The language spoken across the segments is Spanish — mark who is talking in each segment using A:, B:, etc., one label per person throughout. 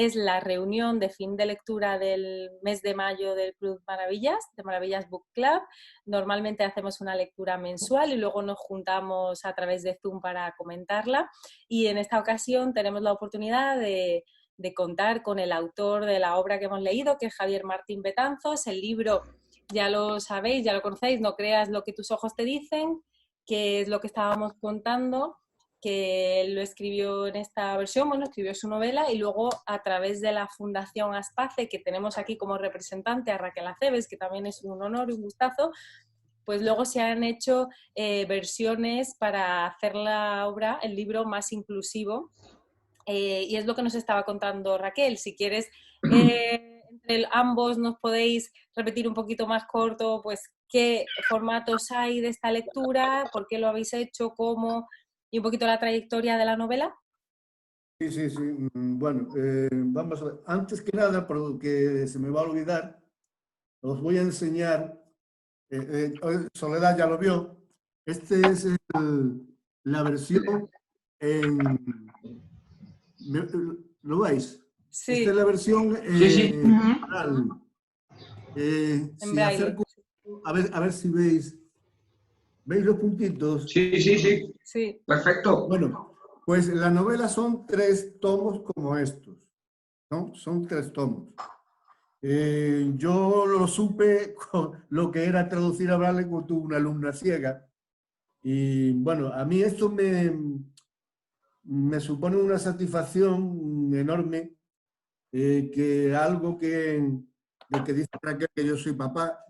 A: es la reunión de fin de lectura del mes de mayo del Club Maravillas, de Maravillas Book Club. Normalmente hacemos una lectura mensual y luego nos juntamos a través de Zoom para comentarla. Y en esta ocasión tenemos la oportunidad de contar con el autor de la obra que hemos leído, que es Javier Martín Betanzos. El libro ya lo sabéis, ya lo conocéis, No creas lo que tus ojos te dicen, que es lo que estábamos contando, que él lo escribió en esta versión, bueno, escribió su novela y luego a través de la Fundación Aspace, que tenemos aquí como representante a Raquel Aceves, que también es un honor y un gustazo, pues luego se han hecho versiones para hacer la obra, el libro más inclusivo. Y es lo que nos estaba contando Raquel. Si quieres, entre ambos nos podéis repetir un poquito más corto, pues qué formatos hay de esta lectura, por qué lo habéis hecho, cómo, y un poquito la trayectoria de la novela.
B: Sí, sí, sí. Bueno, vamos a ver. Antes que nada, porque se me va a olvidar, os voy a enseñar, Soledad ya lo vio, este es la versión en... ¿Lo veis?
A: Sí.
B: Esta es la versión
C: Sí.
B: oral.
A: En
B: Si
A: braille.
B: acerco, a ver si veis. ¿Veis los puntitos?
C: Sí. Perfecto.
B: Bueno, pues la novela son 3 tomos como estos, ¿no? Son 3 tomos. Yo lo supe con lo que era traducir a braille cuando tuve una alumna ciega. Y bueno, a mí esto me supone una satisfacción enorme, que algo de que dice Raquel que yo soy papá,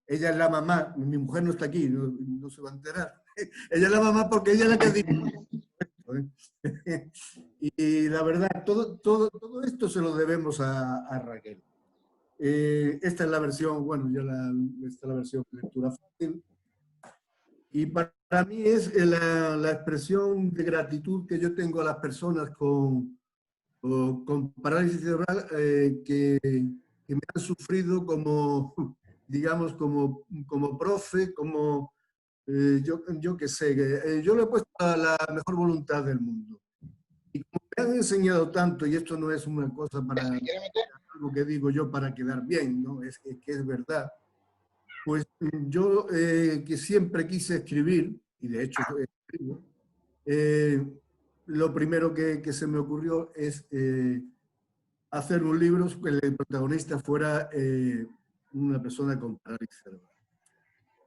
B: ella es la mamá, mi mujer no está aquí, no se va a enterar. Ella es la mamá porque ella es la que dice. Y la verdad, todo esto se lo debemos a Raquel. Esta es la versión, bueno, esta es la versión de lectura fácil. Y para mí es la expresión de gratitud que yo tengo a las personas con parálisis cerebral que me han sufrido como, digamos, como profe, como yo qué sé, yo le he puesto la mejor voluntad del mundo. Y como me han enseñado tanto, y esto no es una cosa para algo que digo yo para quedar bien, ¿no? Es que es verdad. Pues yo que siempre quise escribir, y de hecho escribo, lo primero que se me ocurrió es hacer un libro que el protagonista fuera una persona con parálisis cerebral.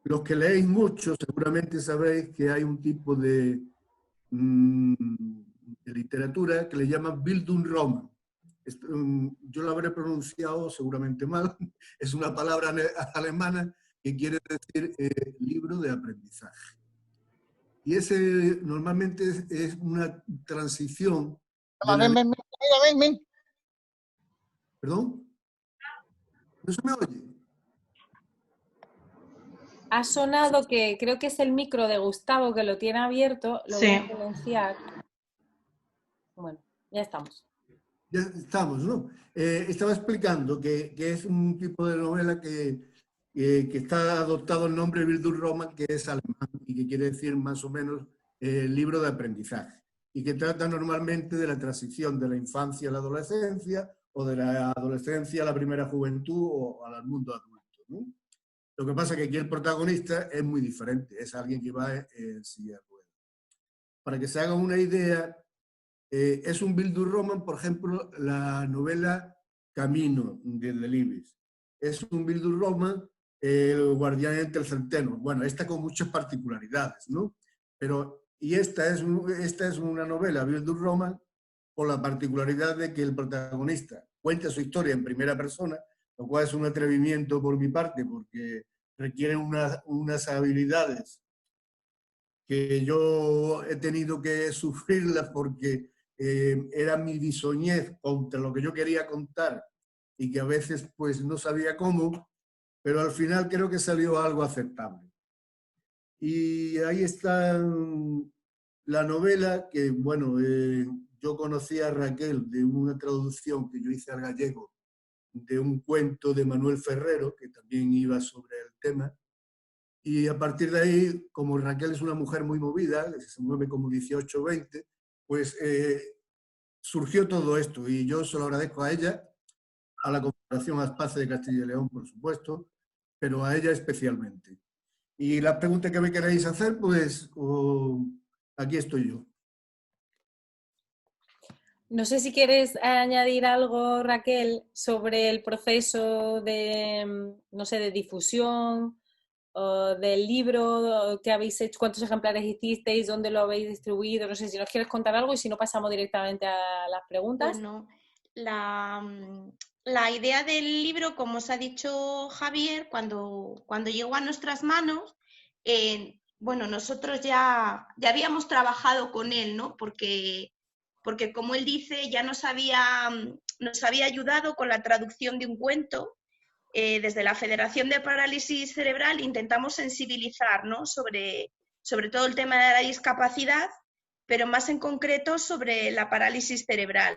B: Los que leéis mucho seguramente sabréis que hay un tipo de literatura que le llaman Bildungsroman. Yo lo habré pronunciado seguramente mal, es una palabra alemana que quiere decir libro de aprendizaje. Y ese normalmente es una transición.
D: Ven.
B: ¿Perdón? ¿No se me oye?
A: Ha sonado que creo que es el micro de Gustavo que lo tiene abierto. Lo voy a silenciar. Bueno, ya estamos.
B: Ya estamos, ¿no? Estaba explicando que es un tipo de novela que está adoptado el nombre Bildungsroman, que es alemán y que quiere decir más o menos libro de aprendizaje, y que trata normalmente de la transición de la infancia a la adolescencia o de la adolescencia a la primera juventud o al mundo adulto, ¿no? Lo que pasa es que aquí el protagonista es muy diferente, es alguien que va en silla de ruedas. Para que se haga una idea, es un Bildungsroman, por ejemplo, la novela Camino de Delibes. Es un Bildungsroman, El guardián entre el centeno. Bueno, esta con muchas particularidades, ¿no? Pero, y esta es una novela Bildungsroman con la particularidad de que el protagonista cuenta su historia en primera persona, lo cual es un atrevimiento por mi parte, porque requiere unas habilidades que yo he tenido que sufrirlas porque era mi bisoñez contra lo que yo quería contar y que a veces pues no sabía cómo, pero al final creo que salió algo aceptable. Y ahí está la novela que, bueno, yo conocí a Raquel de una traducción que yo hice al gallego de un cuento de Manuel Ferrero, que también iba sobre el tema. Y a partir de ahí, como Raquel es una mujer muy movida, se mueve como 18 o 20, pues surgió todo esto y yo se lo agradezco a ella, a la Confederación Aspace de Castilla y León, por supuesto, pero a ella especialmente. Y la pregunta que me queréis hacer, pues aquí estoy yo.
A: No sé si quieres añadir algo, Raquel, sobre el proceso de, no sé, de difusión del libro que habéis hecho, cuántos ejemplares hicisteis, dónde lo habéis distribuido. No sé si nos quieres contar algo y si no pasamos directamente a las preguntas.
E: Bueno, la idea del libro, como os ha dicho Javier, cuando llegó a nuestras manos, bueno, nosotros ya habíamos trabajado con él, ¿no? Porque como él dice, ya nos había ayudado con la traducción de un cuento. Desde la Federación de Parálisis Cerebral intentamos sensibilizar, ¿no? sobre todo el tema de la discapacidad, pero más en concreto sobre la parálisis cerebral.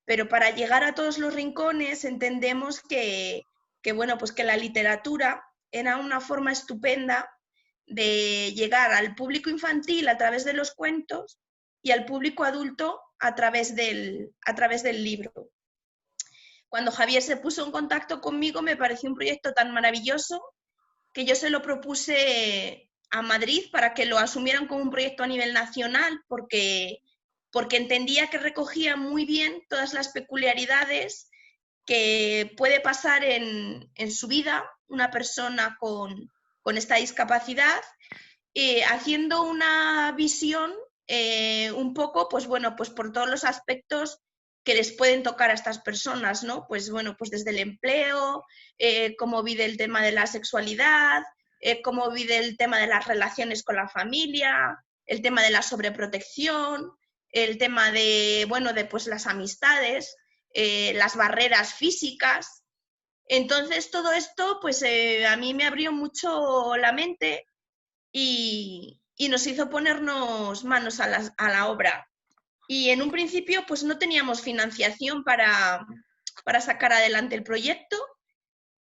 E: Pero para llegar a todos los rincones entendemos que bueno, pues que la literatura era una forma estupenda de llegar al público infantil a través de los cuentos y al público adulto a través del libro. Cuando Javier se puso en contacto conmigo me pareció un proyecto tan maravilloso que yo se lo propuse a Madrid para que lo asumieran como un proyecto a nivel nacional, porque entendía que recogía muy bien todas las peculiaridades que puede pasar en su vida una persona con esta discapacidad, haciendo una visión un poco, pues bueno, pues por todos los aspectos que les pueden tocar a estas personas, ¿no? Pues bueno, pues desde el empleo, cómo vive el tema de la sexualidad, cómo vive el tema de las relaciones con la familia, el tema de la sobreprotección, el tema de, bueno, de pues las amistades, las barreras físicas. Entonces todo esto pues a mí me abrió mucho la mente y nos hizo ponernos manos a la obra. Y en un principio pues no teníamos financiación para sacar adelante el proyecto,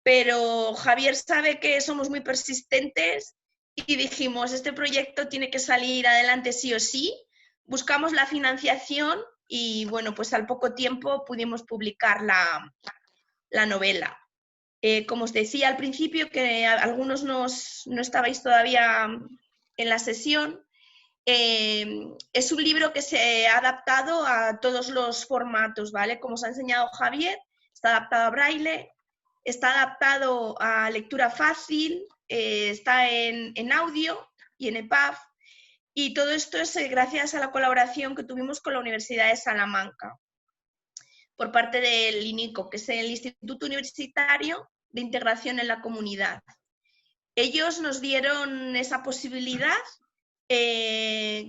E: pero Javier sabe que somos muy persistentes y dijimos, este proyecto tiene que salir adelante sí o sí. Buscamos la financiación y bueno, pues al poco tiempo pudimos publicar la novela. Como os decía al principio, que algunos no estabais todavía en la sesión, es un libro que se ha adaptado a todos los formatos, ¿vale? Como os ha enseñado Javier, está adaptado a braille, está adaptado a lectura fácil, está en audio y en EPUB, y todo esto es gracias a la colaboración que tuvimos con la Universidad de Salamanca por parte del INICO, que es el Instituto Universitario de Integración en la Comunidad. Ellos nos dieron esa posibilidad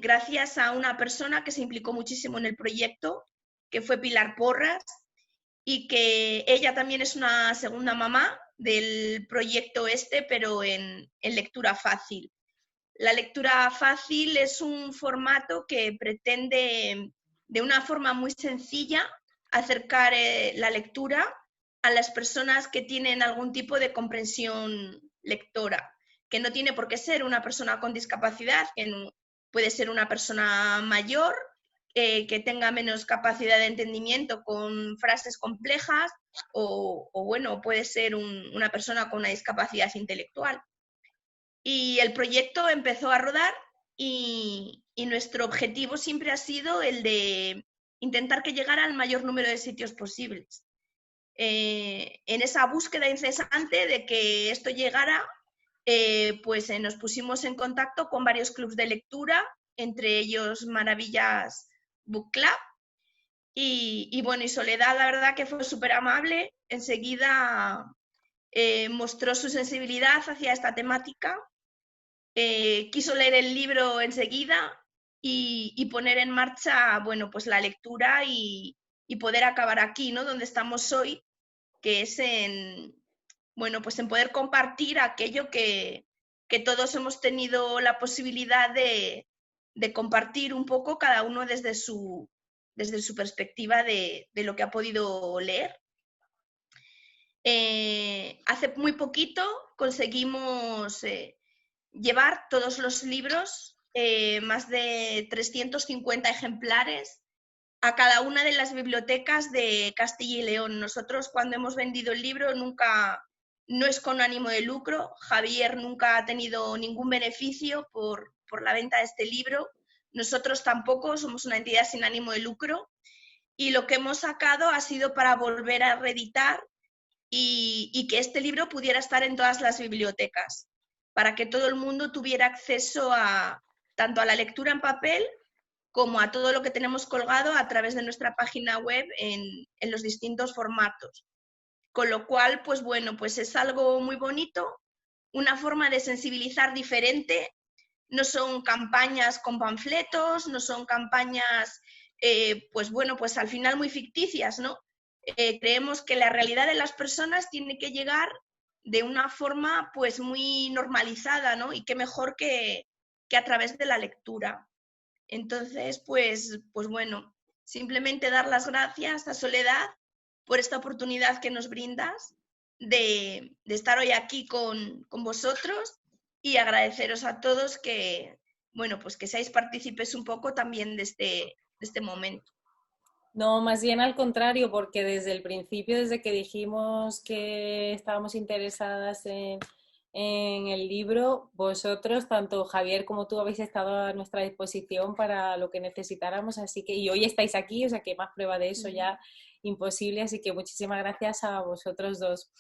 E: gracias a una persona que se implicó muchísimo en el proyecto, que fue Pilar Porras, y que ella también es una segunda mamá del proyecto pero en lectura fácil. La lectura fácil es un formato que pretende, de una forma muy sencilla, acercar la lectura a las personas que tienen algún tipo de comprensión lectora, que no tiene por qué ser una persona con discapacidad, que puede ser una persona mayor, que tenga menos capacidad de entendimiento con frases complejas, o bueno, puede ser una persona con una discapacidad intelectual. Y el proyecto empezó a rodar y nuestro objetivo siempre ha sido el de intentar que llegara al mayor número de sitios posibles. En esa búsqueda incesante de que esto llegara, pues nos pusimos en contacto con varios clubs de lectura, entre ellos Maravillas Book Club, y bueno, y Soledad, la verdad que fue súper amable, enseguida mostró su sensibilidad hacia esta temática, quiso leer el libro enseguida y poner en marcha, bueno, pues la lectura y poder acabar aquí, ¿no? Donde estamos hoy, que es bueno, pues en poder compartir aquello que todos hemos tenido la posibilidad de compartir un poco, cada uno desde su perspectiva de lo que ha podido leer. Hace muy poquito conseguimos llevar todos los libros, más de 350 ejemplares, a cada una de las bibliotecas de Castilla y León. Nosotros cuando hemos vendido el libro no es con ánimo de lucro. Javier nunca ha tenido ningún beneficio por la venta de este libro. Nosotros tampoco, somos una entidad sin ánimo de lucro. Y lo que hemos sacado ha sido para volver a reeditar y que este libro pudiera estar en todas las bibliotecas, para que todo el mundo tuviera acceso tanto a la lectura en papel como a todo lo que tenemos colgado a través de nuestra página web en los distintos formatos. Con lo cual, pues bueno, pues es algo muy bonito, una forma de sensibilizar diferente. No son campañas con panfletos, no son campañas, pues bueno, pues al final muy ficticias, ¿no? Creemos que la realidad de las personas tiene que llegar de una forma pues muy normalizada, ¿no? Y qué mejor que a través de la lectura. Entonces, pues bueno, simplemente dar las gracias a Soledad por esta oportunidad que nos brindas de estar hoy aquí con vosotros y agradeceros a todos que, bueno, pues que seáis partícipes un poco también de este momento.
A: No, más bien al contrario, porque desde el principio, desde que dijimos que estábamos interesadas en el libro, vosotros, tanto Javier como tú, habéis estado a nuestra disposición para lo que necesitáramos, así que, y hoy estáis aquí, o sea que más prueba de eso ya imposible, así que muchísimas gracias a vosotros dos.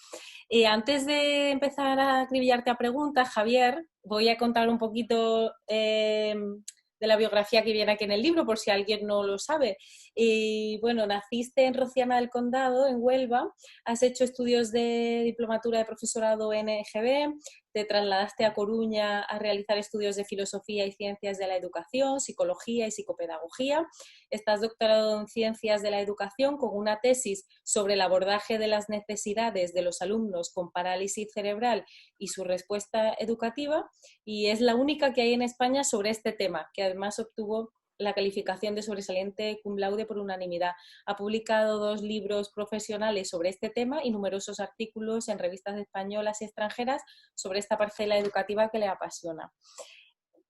A: Antes de empezar a acribillarte a preguntas, Javier, voy a contar un poquito de la biografía que viene aquí en el libro, por si alguien no lo sabe. Y bueno, naciste en Rociana del Condado, en Huelva, has hecho estudios de diplomatura de profesorado en EGB, te trasladaste a Coruña a realizar estudios de filosofía y ciencias de la educación, psicología y psicopedagogía. Estás doctorado en ciencias de la educación con una tesis sobre el abordaje de las necesidades de los alumnos con parálisis cerebral y su respuesta educativa, y es la única que hay en España sobre este tema, que además obtuvo la calificación de sobresaliente cum laude por unanimidad. Ha publicado 2 libros profesionales sobre este tema y numerosos artículos en revistas españolas y extranjeras sobre esta parcela educativa que le apasiona.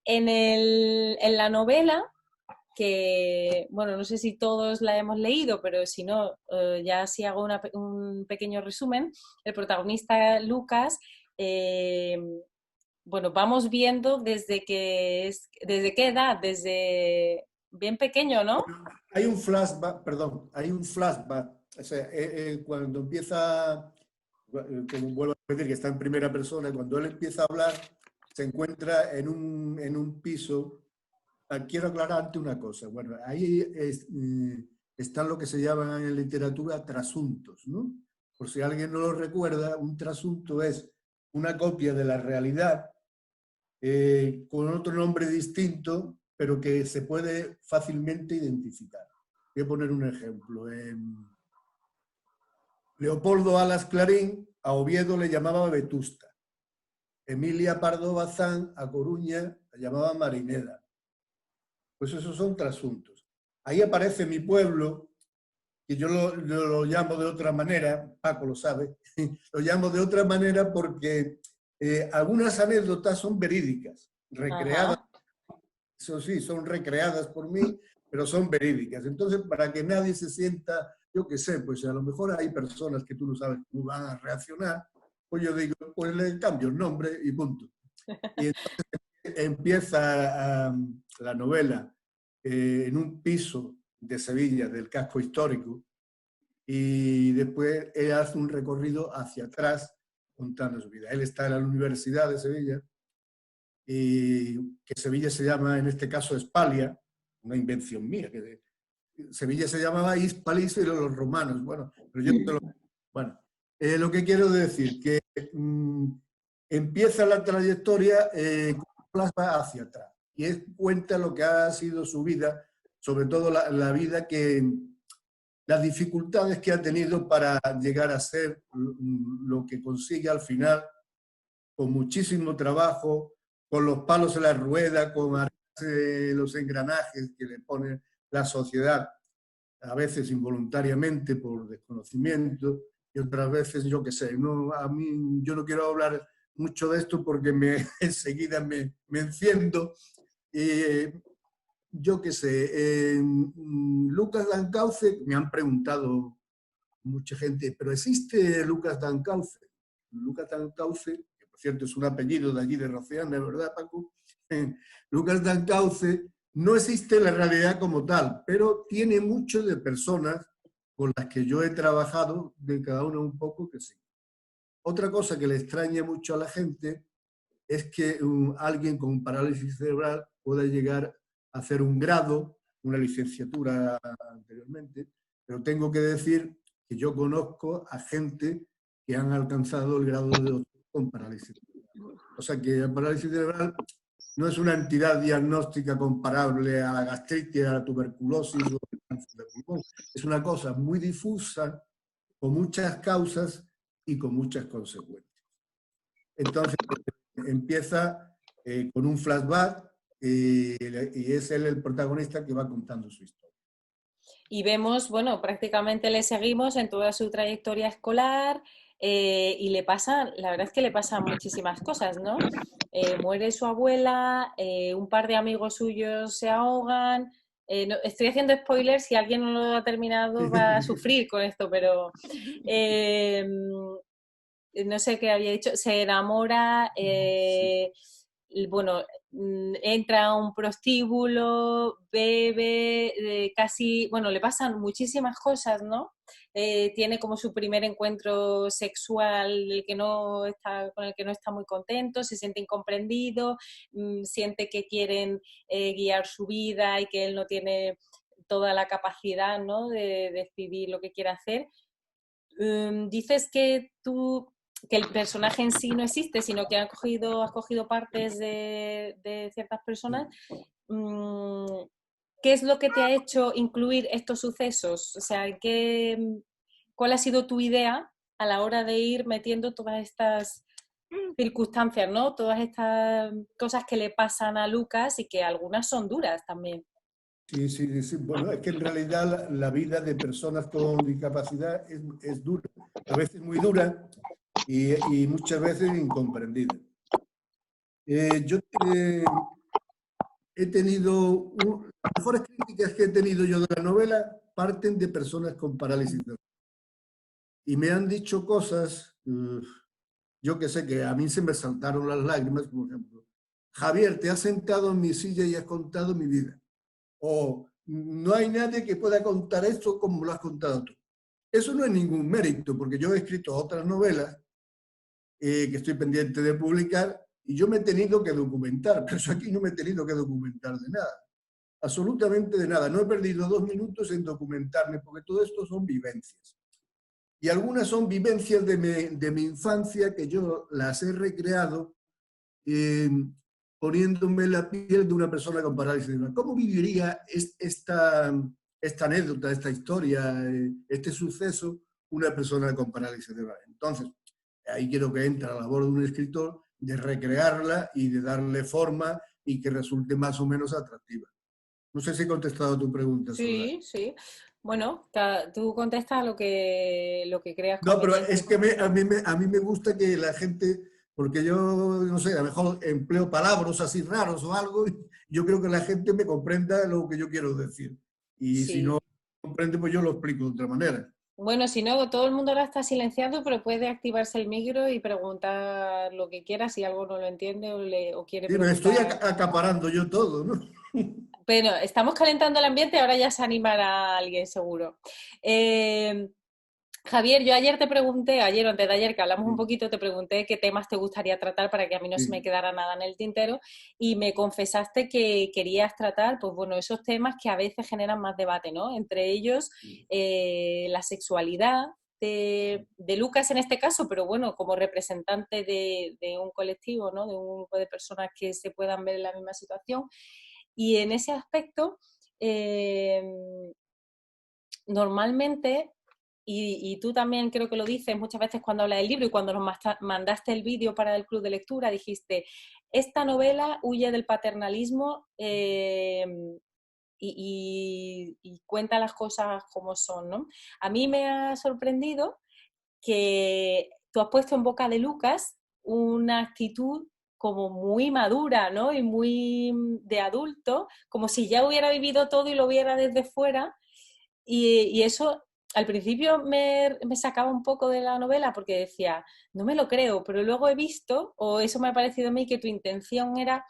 A: En la novela, que, bueno, no sé si todos la hemos leído, pero si no, ya sí hago un pequeño resumen. El protagonista, Lucas, bueno, vamos viendo desde qué edad, desde bien pequeño, ¿no?
B: Hay un flashback, perdón, o sea, cuando empieza, como vuelvo a repetir, que está en primera persona, cuando él empieza a hablar, se encuentra en un piso. Quiero aclarar antes una cosa. Bueno, ahí están lo que se llaman en literatura trasuntos, ¿no? Por si alguien no lo recuerda, un trasunto es una copia de la realidad con otro nombre distinto, pero que se puede fácilmente identificar. Voy a poner un ejemplo. Leopoldo Alas Clarín a Oviedo le llamaba Vetusta. Emilia Pardo Bazán a Coruña la llamaba Marineda. Pues esos son trasuntos. Ahí aparece mi pueblo, que yo lo llamo de otra manera, Paco lo sabe, lo llamo de otra manera porque algunas anécdotas son verídicas, recreadas. Ajá. Eso sí, son recreadas por mí, pero son verídicas. Entonces, para que nadie se sienta, yo qué sé, pues a lo mejor hay personas que tú no sabes cómo van a reaccionar, pues yo digo, pues le cambio el nombre y punto. Y entonces empieza la novela en un piso de Sevilla, del casco histórico, y después él hace un recorrido hacia atrás contando su vida. Él está en la Universidad de Sevilla, y que Sevilla se llama, en este caso, Espalia, una invención mía, que Sevilla se llamaba Hispalis y los romanos. Bueno, pero yo te lo... Bueno, lo que quiero decir, que empieza la trayectoria hacia atrás, y cuenta lo que ha sido su vida, sobre todo la vida las dificultades que ha tenido para llegar a ser lo que consigue al final, con muchísimo trabajo, con los palos en la rueda, con los engranajes que le pone la sociedad, a veces involuntariamente por desconocimiento, y otras veces, yo qué sé, yo no quiero hablar mucho de esto porque enseguida me enciendo. yo qué sé, Lucas Dancauce, me han preguntado mucha gente, ¿pero existe Lucas Dancauce? Lucas Dancauce, que por cierto es un apellido de allí de Rociana, ¿verdad, Paco? Lucas Dancauce no existe en la realidad como tal, pero tiene mucho de personas con las que yo he trabajado, de cada una un poco, que sí. Otra cosa que le extraña mucho a la gente es que alguien con parálisis cerebral pueda llegar a hacer un grado, una licenciatura anteriormente, pero tengo que decir que yo conozco a gente que han alcanzado el grado de doctor con parálisis cerebral. O sea que la parálisis cerebral no es una entidad diagnóstica comparable a la gastritis, a la tuberculosis o al cáncer de pulmón. Es una cosa muy difusa, con muchas causas y con muchas consecuencias. Entonces, empieza con un flashback y es él el protagonista que va contando su historia.
A: Y vemos, bueno, prácticamente le seguimos en toda su trayectoria escolar y le pasan, la verdad es que le pasan muchísimas cosas, ¿no? Muere su abuela, un par de amigos suyos se ahogan. No, estoy haciendo spoilers, si alguien no lo ha terminado va a sufrir con esto, pero no sé qué había dicho, se enamora, bueno, entra a un prostíbulo, bebe, casi, bueno, le pasan muchísimas cosas, ¿no? Tiene como su primer encuentro sexual con el que no está muy contento, se siente incomprendido, siente que quieren guiar su vida y que él no tiene toda la capacidad, ¿no?, de decidir lo que quiere hacer. Dices que el personaje en sí no existe, sino que has cogido partes de ciertas personas. ¿Qué es lo que te ha hecho incluir estos sucesos? O sea, ¿cuál ha sido tu idea a la hora de ir metiendo todas estas circunstancias, ¿no? Todas estas cosas que le pasan a Lucas y que algunas son duras también.
B: Sí, sí, sí. Bueno, es que en realidad la vida de personas con discapacidad es dura, a veces muy dura y muchas veces incomprendida. Yo he tenido, las mejores críticas que he tenido yo de la novela parten de personas con parálisis cerebral. Y me han dicho cosas, yo que sé, que a mí se me saltaron las lágrimas, por ejemplo. Javier, te has sentado en mi silla y has contado mi vida. O no hay nadie que pueda contar esto como lo has contado tú. Eso no es ningún mérito, porque yo he escrito otras novelas que estoy pendiente de publicar y yo me he tenido que documentar, pero yo aquí no me he tenido que documentar de nada, absolutamente de nada. No he perdido 2 minutos en documentarme, porque todo esto son vivencias. Y algunas son vivencias de mi infancia que yo las he recreado poniéndome la piel de una persona con parálisis cerebral. ¿Cómo viviría esta anécdota, esta historia, este suceso, una persona con parálisis cerebral? Entonces, ahí quiero que entre a la labor de un escritor de recrearla y de darle forma y que resulte más o menos atractiva. No sé si he contestado a tu pregunta.
A: Sí, sí. Bueno, tú contestas lo que creas
B: No, pero
A: conveniente.
B: es que a mí me gusta que la gente, porque yo, no sé, a lo mejor empleo palabras así raros o algo, y yo creo que la gente me comprenda lo que yo quiero decir. Y si no comprende, pues yo lo explico de otra manera.
A: Bueno, si no, todo el mundo ahora está silenciado, pero puede activarse el micro y preguntar lo que quiera si algo no lo entiende o quiere
B: Sí, me
A: preguntar.
B: estoy acaparando yo todo, ¿no?
A: Bueno, estamos calentando el ambiente, ahora ya se animará alguien seguro. Javier, yo ayer te pregunté, ayer o antes de ayer, que hablamos un poquito, te pregunté qué temas te gustaría tratar para que a mí no se me quedara nada en el tintero y me confesaste que querías tratar, pues bueno, esos temas que a veces generan más debate, ¿no? Entre ellos, la sexualidad de Lucas en este caso, pero bueno, como representante de un colectivo, ¿no? De un grupo de personas que se puedan ver en la misma situación. Y en ese aspecto, normalmente, y tú también creo que lo dices muchas veces cuando hablas del libro y cuando nos mandaste el vídeo para el club de lectura, dijiste, esta novela huye del paternalismo y cuenta las cosas como son, ¿no? A mí me ha sorprendido que tú has puesto en boca de Lucas una actitud como muy madura, ¿no? Y muy de adulto, como si ya hubiera vivido todo y lo viera desde fuera. Y eso al principio me sacaba un poco de la novela porque decía, no me lo creo, pero luego he visto, o eso me ha parecido a mí, que tu intención era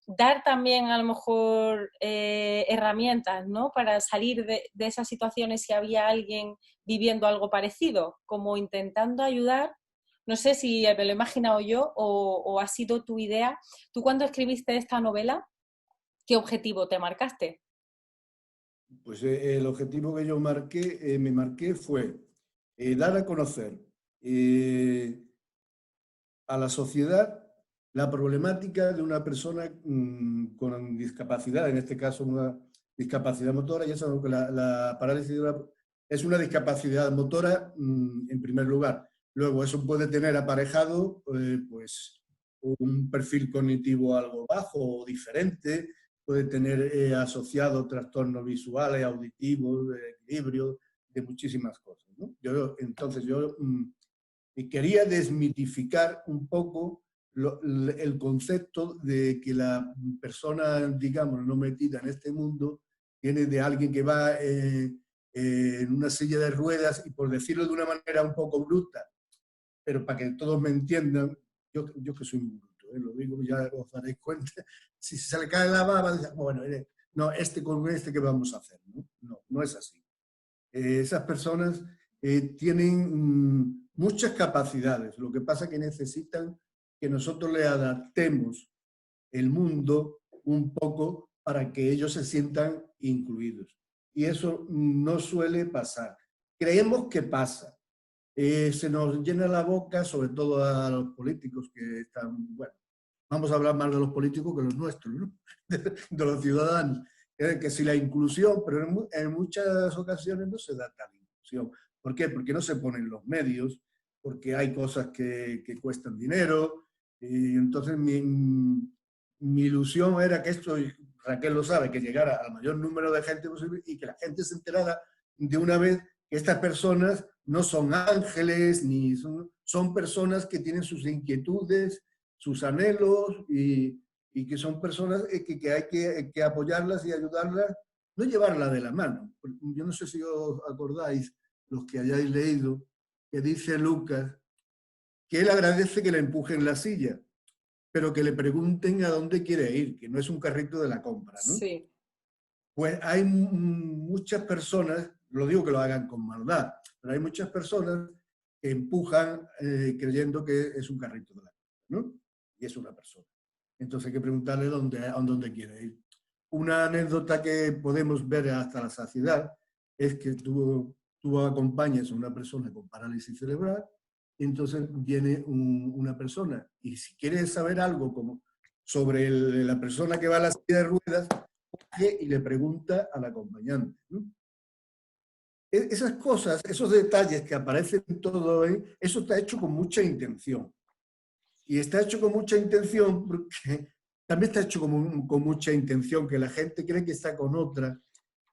A: dar también a lo mejor herramientas, ¿no? Para salir de esas situaciones si había alguien viviendo algo parecido, como intentando ayudar. No sé si me lo he imaginado yo o ha sido tu idea. ¿Tú cuando escribiste esta novela, qué objetivo te marcaste?
B: Pues el objetivo que yo me marqué fue dar a conocer a la sociedad la problemática de una persona con discapacidad, en este caso una discapacidad motora. Ya sabemos que la parálisis es una discapacidad motora en primer lugar. Luego eso puede tener aparejado pues un perfil cognitivo algo bajo o diferente, puede tener asociado trastornos visuales, auditivos, de equilibrio, de muchísimas cosas, ¿no? Entonces yo quería desmitificar un poco el concepto de que la persona, digamos, no metida en este mundo, viene de alguien que va en una silla de ruedas y, por decirlo de una manera un poco bruta, pero para que todos me entiendan, yo que soy muy bruto, lo digo, ya os daréis cuenta, si se le cae la baba, dice, bueno, no, con este que vamos a hacer, no es así. Esas personas tienen muchas capacidades, lo que pasa es que necesitan que nosotros le adaptemos el mundo un poco para que ellos se sientan incluidos. Y eso no suele pasar. Creemos que pasa. Se nos llena la boca, sobre todo a los políticos que están, bueno, vamos a hablar más de los políticos que los nuestros, ¿no? De los ciudadanos. Que si la inclusión, pero en muchas ocasiones no se da tal inclusión. ¿Por qué? Porque no se ponen los medios, porque hay cosas que cuestan dinero. Y entonces mi ilusión era que esto, Raquel lo sabe, que llegara al mayor número de gente posible y que la gente se enterara de una vez que estas personas no son ángeles, ni son personas que tienen sus inquietudes, sus anhelos y que son personas que hay que apoyarlas y ayudarlas, no llevarlas de la mano. Yo no sé si os acordáis, los que hayáis leído, que dice Lucas que él agradece que le empujen la silla, pero que le pregunten a dónde quiere ir, que no es un carrito de la compra, ¿no?
A: Sí.
B: Pues hay muchas personas, lo digo que lo hagan con maldad, pero hay muchas personas que empujan creyendo que es un carrito de la compra, ¿no? Y es una persona. Entonces hay que preguntarle a dónde quiere ir. Una anécdota que podemos ver hasta la saciedad es que tú acompañas a una persona con parálisis cerebral y entonces viene una persona y si quieres saber algo como sobre la persona que va a la silla de ruedas, coge y le pregunta al acompañante, ¿no? Esas cosas, esos detalles que aparecen todo ahí, eso está hecho con mucha intención. Y está hecho con mucha intención porque también está hecho con mucha intención, que la gente cree que está con otra,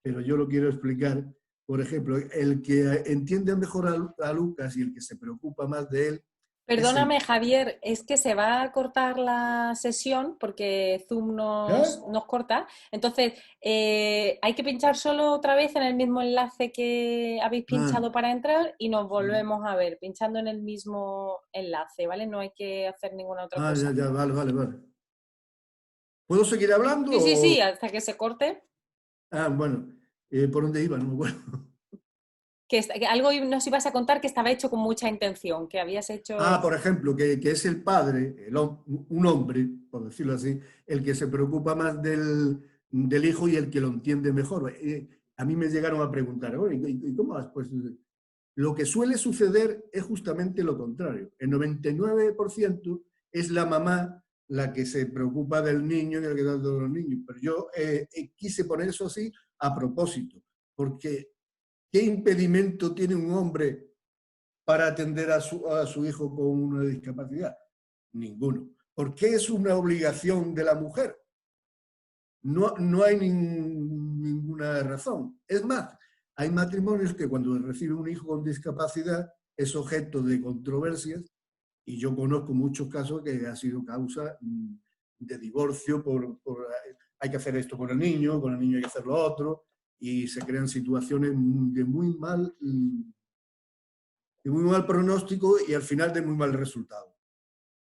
B: pero yo lo quiero explicar. Por ejemplo, el que entiende mejor a Lucas y el que se preocupa más de él.
A: Perdóname, Javier, es que se va a cortar la sesión porque Zoom nos corta. Entonces, hay que pinchar solo otra vez en el mismo enlace que habéis pinchado para entrar y nos volvemos a ver, pinchando en el mismo enlace, ¿vale? No hay que hacer ninguna otra cosa.
B: Ya, vale. ¿Puedo seguir hablando?
A: Sí, hasta que se corte.
B: Bueno, ¿por dónde iba? No me acuerdo.
A: Que algo nos ibas a contar que estaba hecho con mucha intención, que habías hecho...
B: Por ejemplo, que es el padre, un hombre, por decirlo así, el que se preocupa más del hijo y el que lo entiende mejor. A mí me llegaron a preguntar, ¿y cómo vas? Pues lo que suele suceder es justamente lo contrario. El 99% es la mamá la que se preocupa del niño y del que da todos los niños. Pero yo quise poner eso así a propósito, porque ¿qué impedimento tiene un hombre para atender a su hijo con una discapacidad? Ninguno. ¿Por qué es una obligación de la mujer? No hay ninguna razón. Es más, hay matrimonios que cuando reciben un hijo con discapacidad es objeto de controversias Y yo conozco muchos casos que ha sido causa de divorcio hay que hacer esto con el niño hay que hacer lo otro, y se crean situaciones de muy mal pronóstico y al final de muy mal resultado.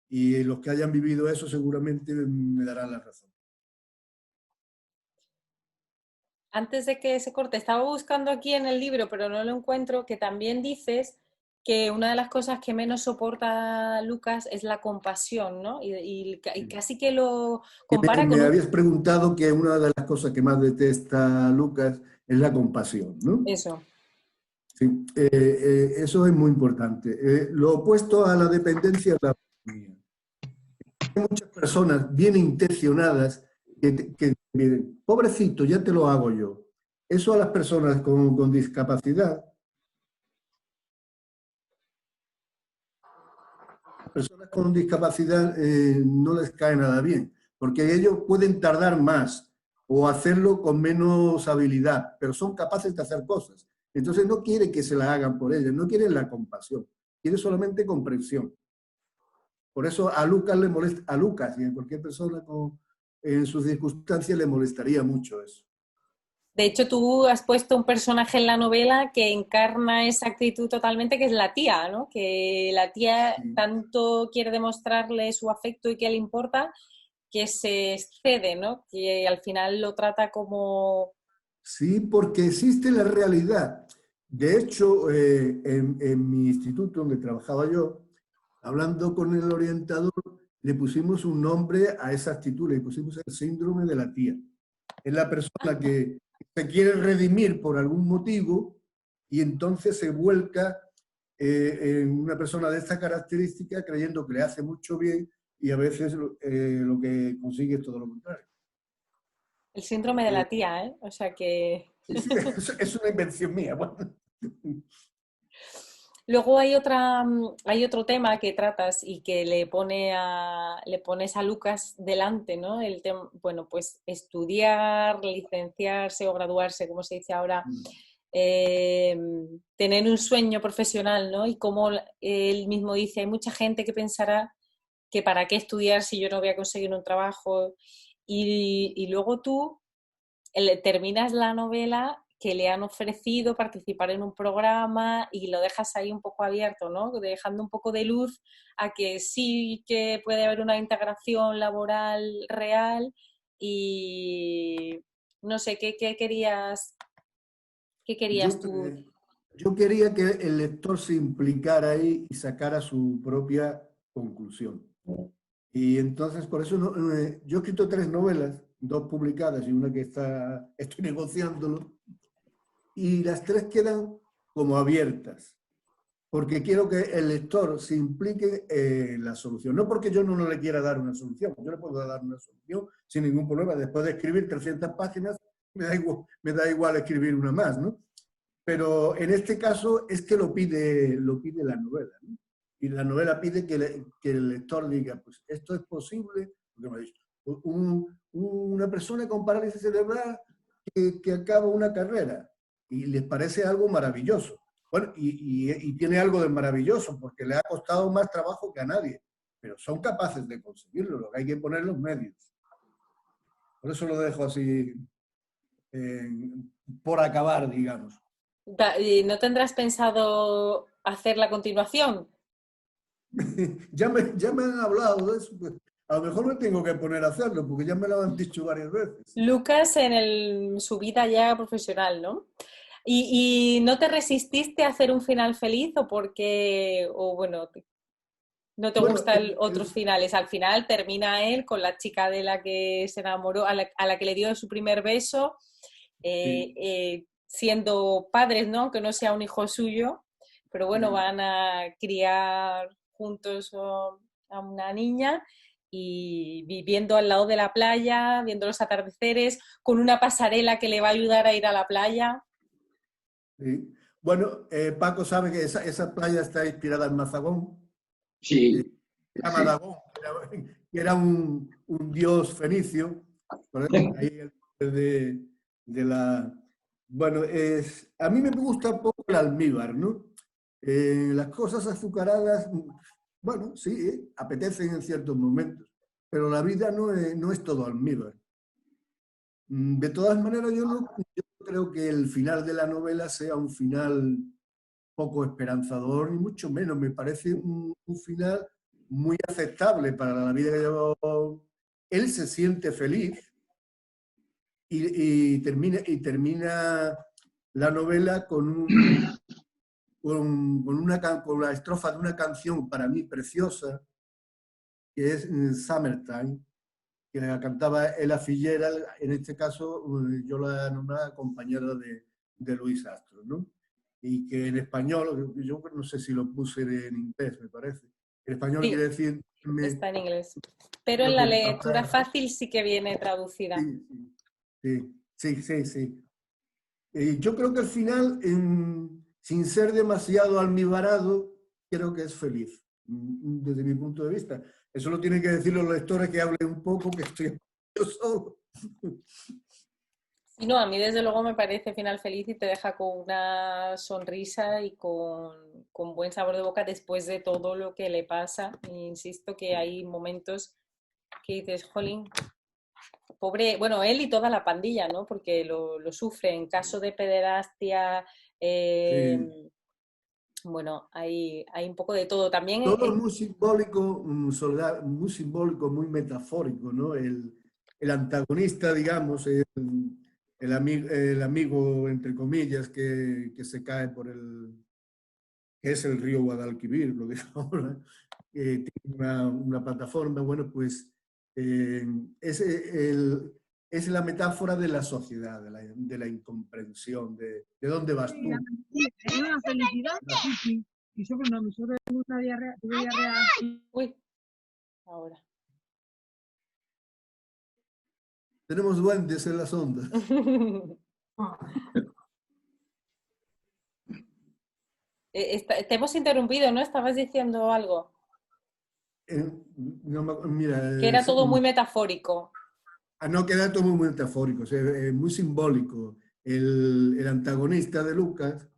B: Y los que hayan vivido eso seguramente me darán la razón.
A: Antes de que se corte, estaba buscando aquí en el libro, pero no lo encuentro, que también dices que una de las cosas que menos soporta Lucas es la compasión, ¿no? Y casi que lo compara con...
B: Me habías preguntado que una de las cosas que más detesta Lucas es la compasión, ¿no?
A: Eso.
B: Sí, eso es muy importante. Lo opuesto a la dependencia es la autonomía. Hay muchas personas bien intencionadas que miren, pobrecito, ya te lo hago yo. Eso a las personas con discapacidad, no les cae nada bien, porque ellos pueden tardar más o hacerlo con menos habilidad, pero son capaces de hacer cosas. Entonces no quiere que se la hagan por ellos, no quieren la compasión, quiere solamente comprensión. Por eso a Lucas le molesta, a Lucas y a cualquier persona en sus circunstancias le molestaría mucho eso.
A: De hecho, tú has puesto un personaje en la novela que encarna esa actitud totalmente, que es la tía, ¿no? Que la tía tanto quiere demostrarle su afecto y que le importa, que se excede, ¿no? Que al final lo trata como...
B: Sí, porque existe la realidad. De hecho, en mi instituto donde trabajaba yo, hablando con el orientador, le pusimos un nombre a esa actitud, le pusimos el síndrome de la tía. Es la persona que se quiere redimir por algún motivo y entonces se vuelca en una persona de esta característica creyendo que le hace mucho bien y a veces lo que consigue es todo lo contrario.
A: El síndrome de la tía, ¿eh? O sea que...
B: Es una invención mía. Bueno.
A: Luego hay otro tema que tratas y que le pones a Lucas delante, ¿no? El tema, bueno, pues estudiar, licenciarse o graduarse, como se dice ahora, tener un sueño profesional, ¿no? Y como él mismo dice, hay mucha gente que pensará que para qué estudiar si yo no voy a conseguir un trabajo. Y luego tú terminas la novela que le han ofrecido participar en un programa y lo dejas ahí un poco abierto, ¿no? Dejando un poco de luz a que sí que puede haber una integración laboral real y no sé, ¿qué querías tú?
B: Yo quería que el lector se implicara ahí y sacara su propia conclusión. Y entonces, por eso yo he escrito 3 novelas, 2 publicadas y una que estoy negociándolo, y las 3 quedan como abiertas, porque quiero que el lector se implique en la solución. No porque yo no le quiera dar una solución, yo le puedo dar una solución sin ningún problema. Después de escribir 300 páginas, me da igual escribir una más, ¿no? Pero en este caso es que lo pide la novela, ¿no? Y la novela pide que el lector diga, pues esto es posible, porque me ha dicho, una persona con parálisis cerebral que acaba una carrera y les parece algo maravilloso. Bueno, y tiene algo de maravilloso porque le ha costado más trabajo que a nadie, pero son capaces de conseguirlo, lo que hay que poner los medios. Por eso lo dejo así, por acabar, digamos.
A: ¿No tendrás pensado hacer la continuación?
B: ya me han hablado de eso, pues a lo mejor me tengo que poner a hacerlo, porque ya me lo han dicho varias veces.
A: Lucas en su vida ya profesional, ¿no? ¿Y no te resististe a hacer un final feliz o porque, o bueno, no te gustan otros finales? Al final termina él con la chica de la que se enamoró, a la que le dio su primer beso, siendo padres, ¿no? Aunque no sea un hijo suyo, pero bueno, van a criar juntos a una niña y viviendo al lado de la playa, viendo los atardeceres, con una pasarela que le va a ayudar a ir a la playa.
B: Sí. Bueno, Paco sabe que esa playa está inspirada en Mazagón.
C: Sí.
B: Se llama Dagón, que era un dios fenicio. Ahí de la... Bueno, a mí me gusta poco el almíbar, ¿no? Las cosas azucaradas bueno, sí, apetecen en ciertos momentos, pero la vida no es todo almíbar. De todas maneras, yo creo que el final de la novela sea un final poco esperanzador, ni mucho menos. Me parece un final muy aceptable para la vida que llevó. Él se siente feliz y termina la novela con la estrofa de una canción para mí preciosa, que es Summertime, que la cantaba Ella Fitzgerald, en este caso yo la nombraba compañera de Luis Astro, ¿no? Y que en español, yo no sé si lo puse en inglés, me parece. En español
A: Sí,
B: quiere decir...
A: está en inglés. Pero
B: lo
A: en la
B: que
A: lectura fácil sí que viene traducida.
B: Sí. Yo creo que al final, sin ser demasiado almibarado, creo que es feliz, desde mi punto de vista. Eso lo tienen que decir los lectores, que hablen un poco, que estoy yo solo.
A: Y no, a mí desde luego me parece final feliz y te deja con una sonrisa y con buen sabor de boca después de todo lo que le pasa. E insisto que hay momentos que dices, jolín, pobre, bueno, él y toda la pandilla, ¿no? Porque lo sufre en caso de pederastia.
B: Sí.
A: Bueno, hay un poco de todo. También
B: Todo es muy simbólico, Soledad, muy simbólico, muy metafórico, ¿no? El antagonista, digamos, el amigo, entre comillas, que se cae por que es el río Guadalquivir, lo que es ahora, que tiene una plataforma. Bueno, pues eh, es, es la metáfora de la sociedad, de la incomprensión, de dónde vas tú.
F: Es una felicidad. Y sobre una emisora de una diarrea,
A: Uy, ahora.
B: Tenemos duendes en las ondas.
A: Te hemos interrumpido, ¿no? Estabas diciendo algo.
B: Mira,
A: Que era todo muy metafórico.
B: no queda todo muy metafórico, muy simbólico. El antagonista de Lucas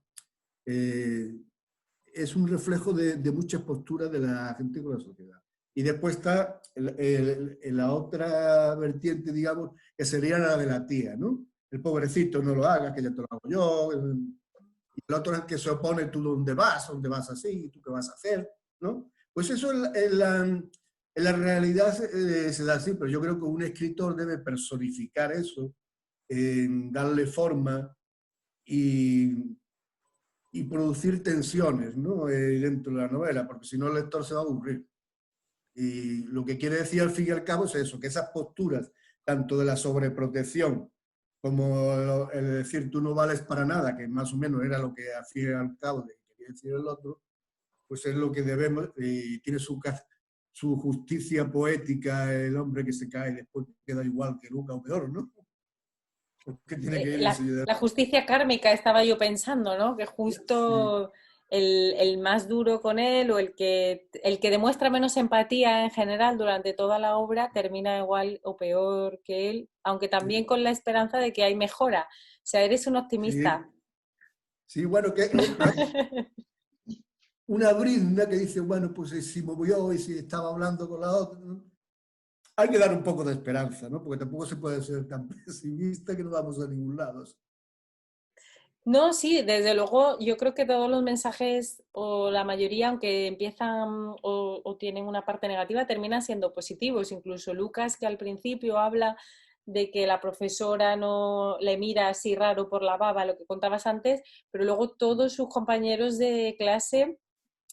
B: es un reflejo de muchas posturas de la gente con la sociedad. Y después está la otra vertiente, digamos, que sería la de la tía, ¿no? El pobrecito, no lo hagas, que ya te lo hago yo. Y el otro es el que se opone, tú dónde vas así, tú qué vas a hacer, ¿no? Pues eso en la realidad se da así, pero yo creo que un escritor debe personificar eso, darle forma y producir tensiones, ¿no? Dentro de la novela, porque si no el lector se va a aburrir. Y lo que quiere decir al fin y al cabo es eso, que esas posturas, tanto de la sobreprotección como el decir tú no vales para nada, que más o menos era lo que al fin y al cabo quería decir el otro, pues es lo que debemos, y tiene su justicia poética el hombre que se cae y después queda igual que nunca o peor, ¿no? Porque tiene que ir
A: La justicia kármica estaba yo pensando, ¿no? Que justo el más duro con él o el que demuestra menos empatía en general durante toda la obra termina igual o peor que él, aunque también con la esperanza de que hay mejora. O sea, eres un optimista.
B: Sí, bueno, que una brinda que dice, bueno, pues si me voy hoy, si estaba hablando con la otra, ¿no? Hay que dar un poco de esperanza, ¿no? Porque tampoco se puede ser tan pesimista que no vamos a ningún lado.
A: No, sí, desde luego yo creo que todos los mensajes o la mayoría, aunque empiezan o tienen una parte negativa, terminan siendo positivos. Incluso Lucas, que al principio habla de que la profesora no le mira así raro por la baba, lo que contabas antes, pero luego todos sus compañeros de clase,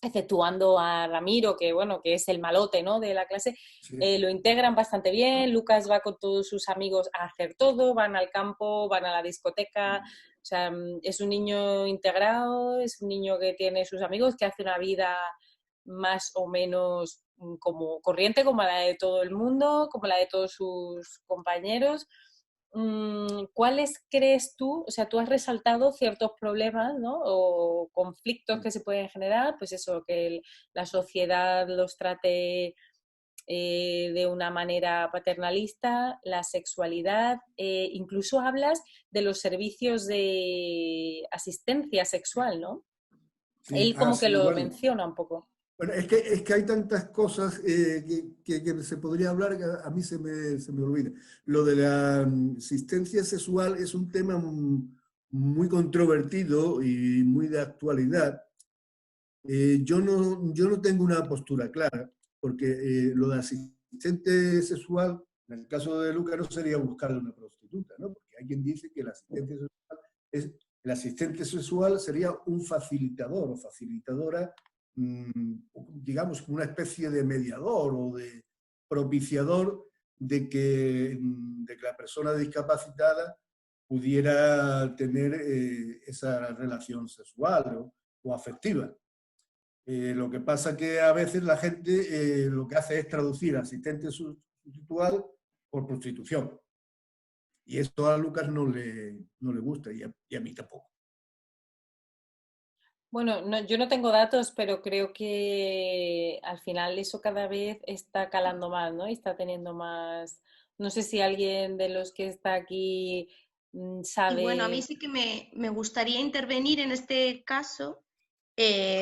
A: exceptuando a Ramiro, que bueno, que es el malote, ¿no?, de la clase, lo integran bastante bien. Lucas va con todos sus amigos a hacer todo, van al campo, van a la discoteca. O sea, es un niño integrado, es un niño que tiene sus amigos, que hace una vida más o menos como corriente, como la de todo el mundo, como la de todos sus compañeros. ¿Cuáles crees tú? O sea, tú has resaltado ciertos problemas, ¿no?, o conflictos que se pueden generar, pues eso, que la sociedad los trate de una manera paternalista, la sexualidad, incluso hablas de los servicios de asistencia sexual, ¿no?
B: Sí,
A: Él como que lo
B: bueno,
A: menciona un poco.
B: Bueno, es que hay tantas cosas que se podría hablar que a mí se me olvida. Lo de la asistencia sexual es un tema muy controvertido y muy de actualidad. Yo no tengo una postura clara, porque lo de asistente sexual, en el caso de Luca, no sería buscarle una prostituta, ¿no? Porque hay quien dice que el asistente sexual sería un facilitador o facilitadora, digamos, una especie de mediador o de propiciador de que la persona discapacitada pudiera tener esa relación sexual o afectiva. Lo que pasa que a veces la gente lo que hace es traducir asistente sexual por prostitución. Y esto a Lucas no le gusta y a mí tampoco.
A: Bueno, yo no tengo datos, pero creo que al final eso cada vez está calando más, ¿no? Y está teniendo más... No sé si alguien de los que está aquí
E: Y bueno, a mí
A: sabe...
E: sí que me gustaría intervenir en este caso.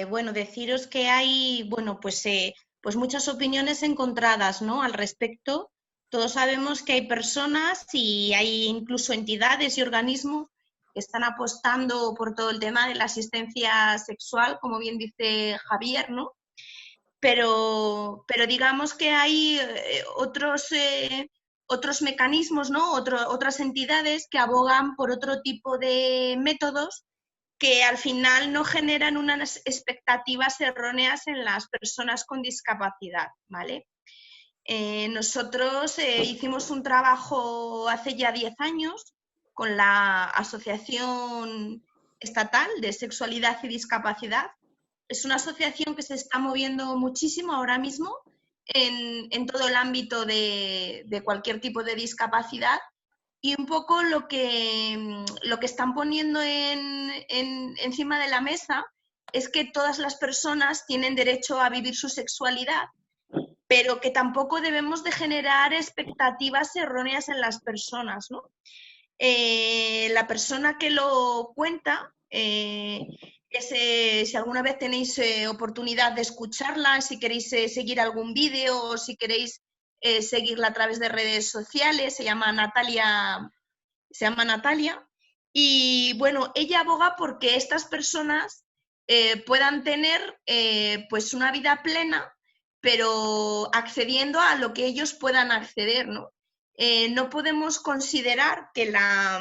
E: Bueno, deciros que hay, bueno, pues muchas opiniones encontradas, ¿no? Al respecto. Todos sabemos que hay personas y hay incluso entidades y organismos que están apostando por todo el tema de la asistencia sexual, como bien dice Javier, ¿no? Pero digamos que hay otros mecanismos, ¿no? Otras entidades que abogan por otro tipo de métodos que al final no generan unas expectativas erróneas en las personas con discapacidad, ¿vale? Nosotros hicimos un trabajo hace ya 10 años con la Asociación Estatal de Sexualidad y Discapacidad. Es una asociación que se está moviendo muchísimo ahora mismo en todo el ámbito de cualquier tipo de discapacidad. Y un poco lo que están poniendo encima de la mesa es que todas las personas tienen derecho a vivir su sexualidad, pero que tampoco debemos de generar expectativas erróneas en las personas, ¿no? La persona que lo cuenta, si alguna vez tenéis oportunidad de escucharla, si queréis seguir algún vídeo o si queréis seguirla a través de redes sociales, se llama Natalia, y bueno, ella aboga porque estas personas puedan tener pues una vida plena, pero accediendo a lo que ellos puedan acceder, ¿no? No podemos considerar que la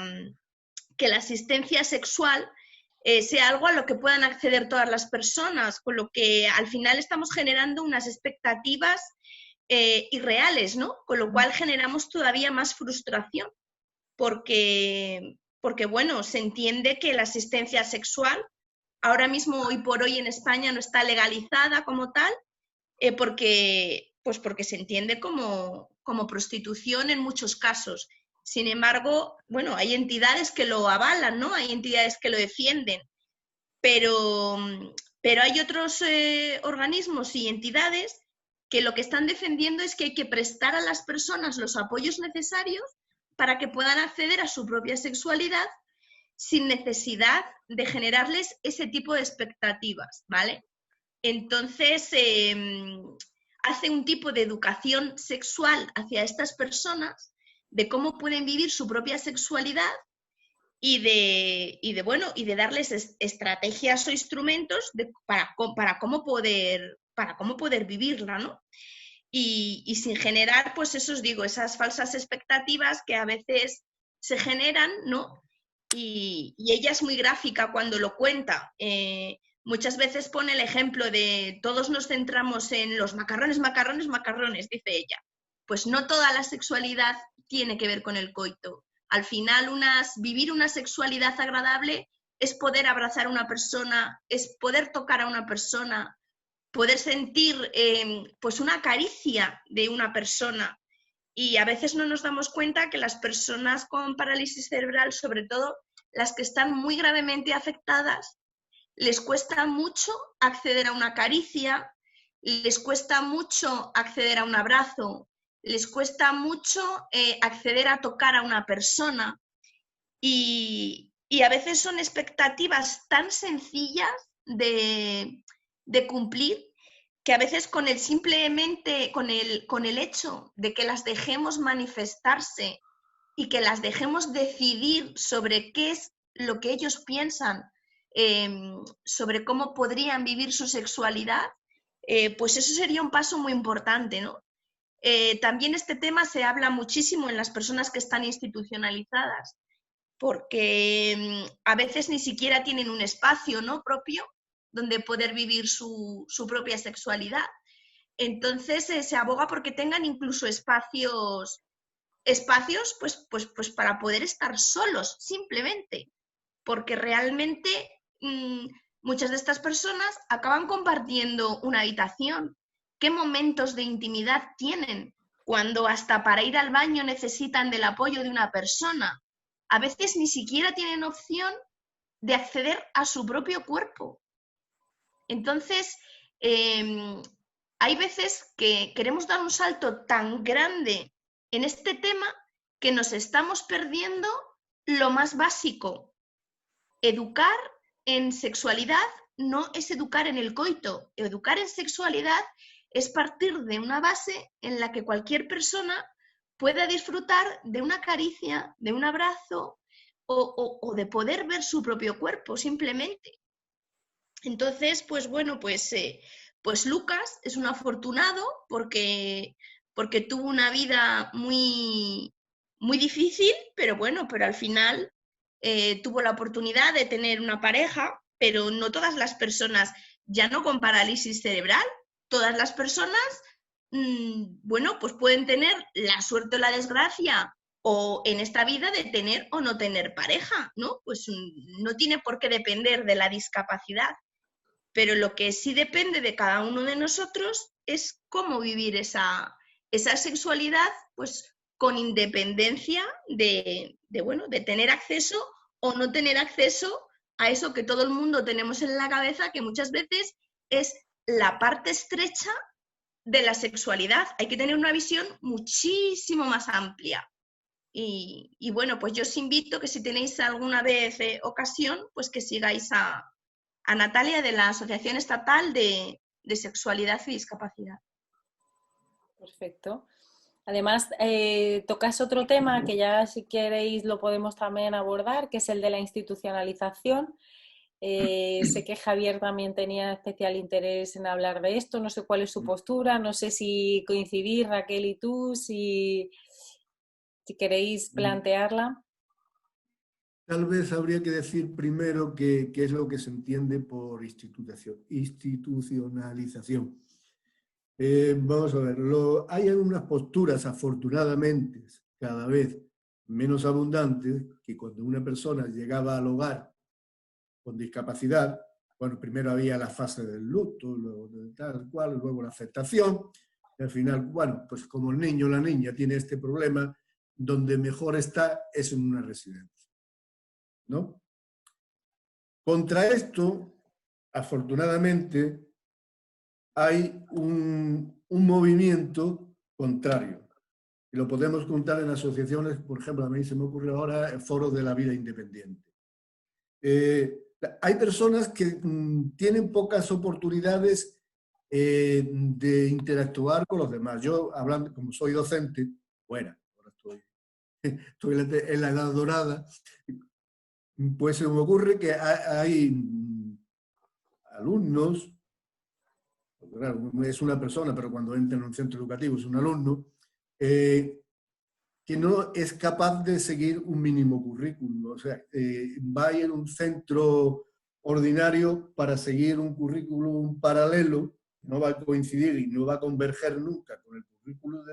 E: asistencia sexual sea algo a lo que puedan acceder todas las personas, con lo que al final estamos generando unas expectativas irreales, ¿no? Con lo cual generamos todavía más frustración, porque bueno, se entiende que la asistencia sexual ahora mismo, hoy por hoy en España, no está legalizada como tal, porque se entiende como prostitución en muchos casos. Sin embargo, bueno, hay entidades que lo avalan, ¿no? Hay entidades que lo defienden, pero hay otros organismos y entidades que lo que están defendiendo es que hay que prestar a las personas los apoyos necesarios para que puedan acceder a su propia sexualidad sin necesidad de generarles ese tipo de expectativas, ¿vale? Entonces, hace un tipo de educación sexual hacia estas personas, de cómo pueden vivir su propia sexualidad y de darles estrategias o instrumentos para cómo poder vivirla, ¿no? Y sin generar, pues eso os digo, esas falsas expectativas que a veces se generan, ¿no? Y ella es muy gráfica cuando lo cuenta. Muchas veces pone el ejemplo de todos nos centramos en los macarrones, macarrones, macarrones, dice ella. Pues no toda la sexualidad tiene que ver con el coito. Al final, vivir una sexualidad agradable es poder abrazar a una persona, es poder tocar a una persona, poder sentir pues una caricia de una persona. Y a veces no nos damos cuenta que las personas con parálisis cerebral, sobre todo las que están muy gravemente afectadas, les cuesta mucho acceder a una caricia, les cuesta mucho acceder a un abrazo, les cuesta mucho acceder a tocar a una persona y a veces son expectativas tan sencillas de cumplir que a veces con el simplemente, con el hecho de que las dejemos manifestarse y que las dejemos decidir sobre qué es lo que ellos piensan, sobre cómo podrían vivir su sexualidad, pues eso sería un paso muy importante, ¿no? También este tema se habla muchísimo en las personas que están institucionalizadas, porque a veces ni siquiera tienen un espacio, ¿no?, propio donde poder vivir su propia sexualidad. Entonces se aboga porque tengan incluso espacios pues para poder estar solos, simplemente, porque realmente muchas de estas personas acaban compartiendo una habitación. ¿Qué momentos de intimidad tienen cuando hasta para ir al baño necesitan del apoyo de una persona? A veces ni siquiera tienen opción de acceder a su propio cuerpo. Entonces, hay veces que queremos dar un salto tan grande en este tema que nos estamos perdiendo lo más básico. Educar en sexualidad no es educar en el coito. Educar en sexualidad es partir de una base en la que cualquier persona pueda disfrutar de una caricia, de un abrazo o de poder ver su propio cuerpo, simplemente. Entonces, pues bueno, pues Lucas es un afortunado porque tuvo una vida muy, muy difícil, pero bueno, pero al final tuvo la oportunidad de tener una pareja, pero no todas las personas, ya no con parálisis cerebral, todas las personas, bueno, pues pueden tener la suerte o la desgracia o en esta vida de tener o no tener pareja, ¿no? Pues no tiene por qué depender de la discapacidad. Pero lo que sí depende de cada uno de nosotros es cómo vivir esa sexualidad, pues con independencia de tener acceso o no tener acceso a eso que todo el mundo tenemos en la cabeza, que muchas veces es la parte estrecha de la sexualidad. Hay que tener una visión muchísimo más amplia. Y bueno, pues yo os invito que si tenéis alguna vez ocasión, pues que sigáis a Natalia de la Asociación Estatal de Sexualidad y Discapacidad.
A: Perfecto. Además, tocas otro tema que ya si queréis lo podemos también abordar, que es el de la institucionalización. Sé que Javier también tenía especial interés en hablar de esto, no sé cuál es su postura, no sé si coincidís Raquel y tú, si queréis plantearla.
B: Tal vez habría que decir primero qué es lo que se entiende por institucionalización. Vamos a ver, hay algunas posturas, afortunadamente, cada vez menos abundantes, que cuando una persona llegaba al hogar con discapacidad, bueno, primero había la fase del luto, luego tal cual, luego la aceptación, y al final, bueno, pues como el niño o la niña tiene este problema, donde mejor está es en una residencia, ¿no? Contra esto, afortunadamente, hay un movimiento contrario. Y lo podemos contar en asociaciones, por ejemplo, a mí se me ocurre ahora el Foro de la Vida Independiente. Hay personas que tienen pocas oportunidades de interactuar con los demás. Yo, hablando, como soy docente, bueno, ahora estoy en la edad dorada, pues se me ocurre que hay alumnos, claro, es una persona, pero cuando entra en un centro educativo es un alumno, que no es capaz de seguir un mínimo currículum. O sea, va a ir a un centro ordinario para seguir un currículum paralelo, no va a coincidir y no va a converger nunca con el currículum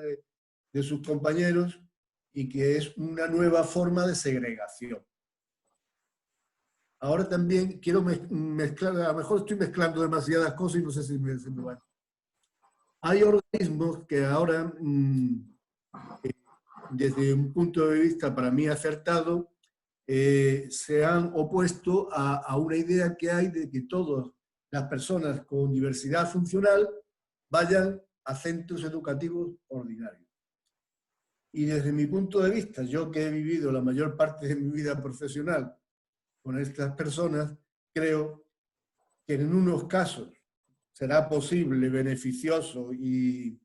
B: de sus compañeros, y que es una nueva forma de segregación. Ahora también quiero mezclar, a lo mejor estoy mezclando demasiadas cosas y no sé si me van. Hay organismos que ahora, desde un punto de vista para mí acertado, se han opuesto a una idea que hay de que todas las personas con diversidad funcional vayan a centros educativos ordinarios. Y desde mi punto de vista, yo que he vivido la mayor parte de mi vida profesional con estas personas, creo que en unos casos será posible, beneficioso y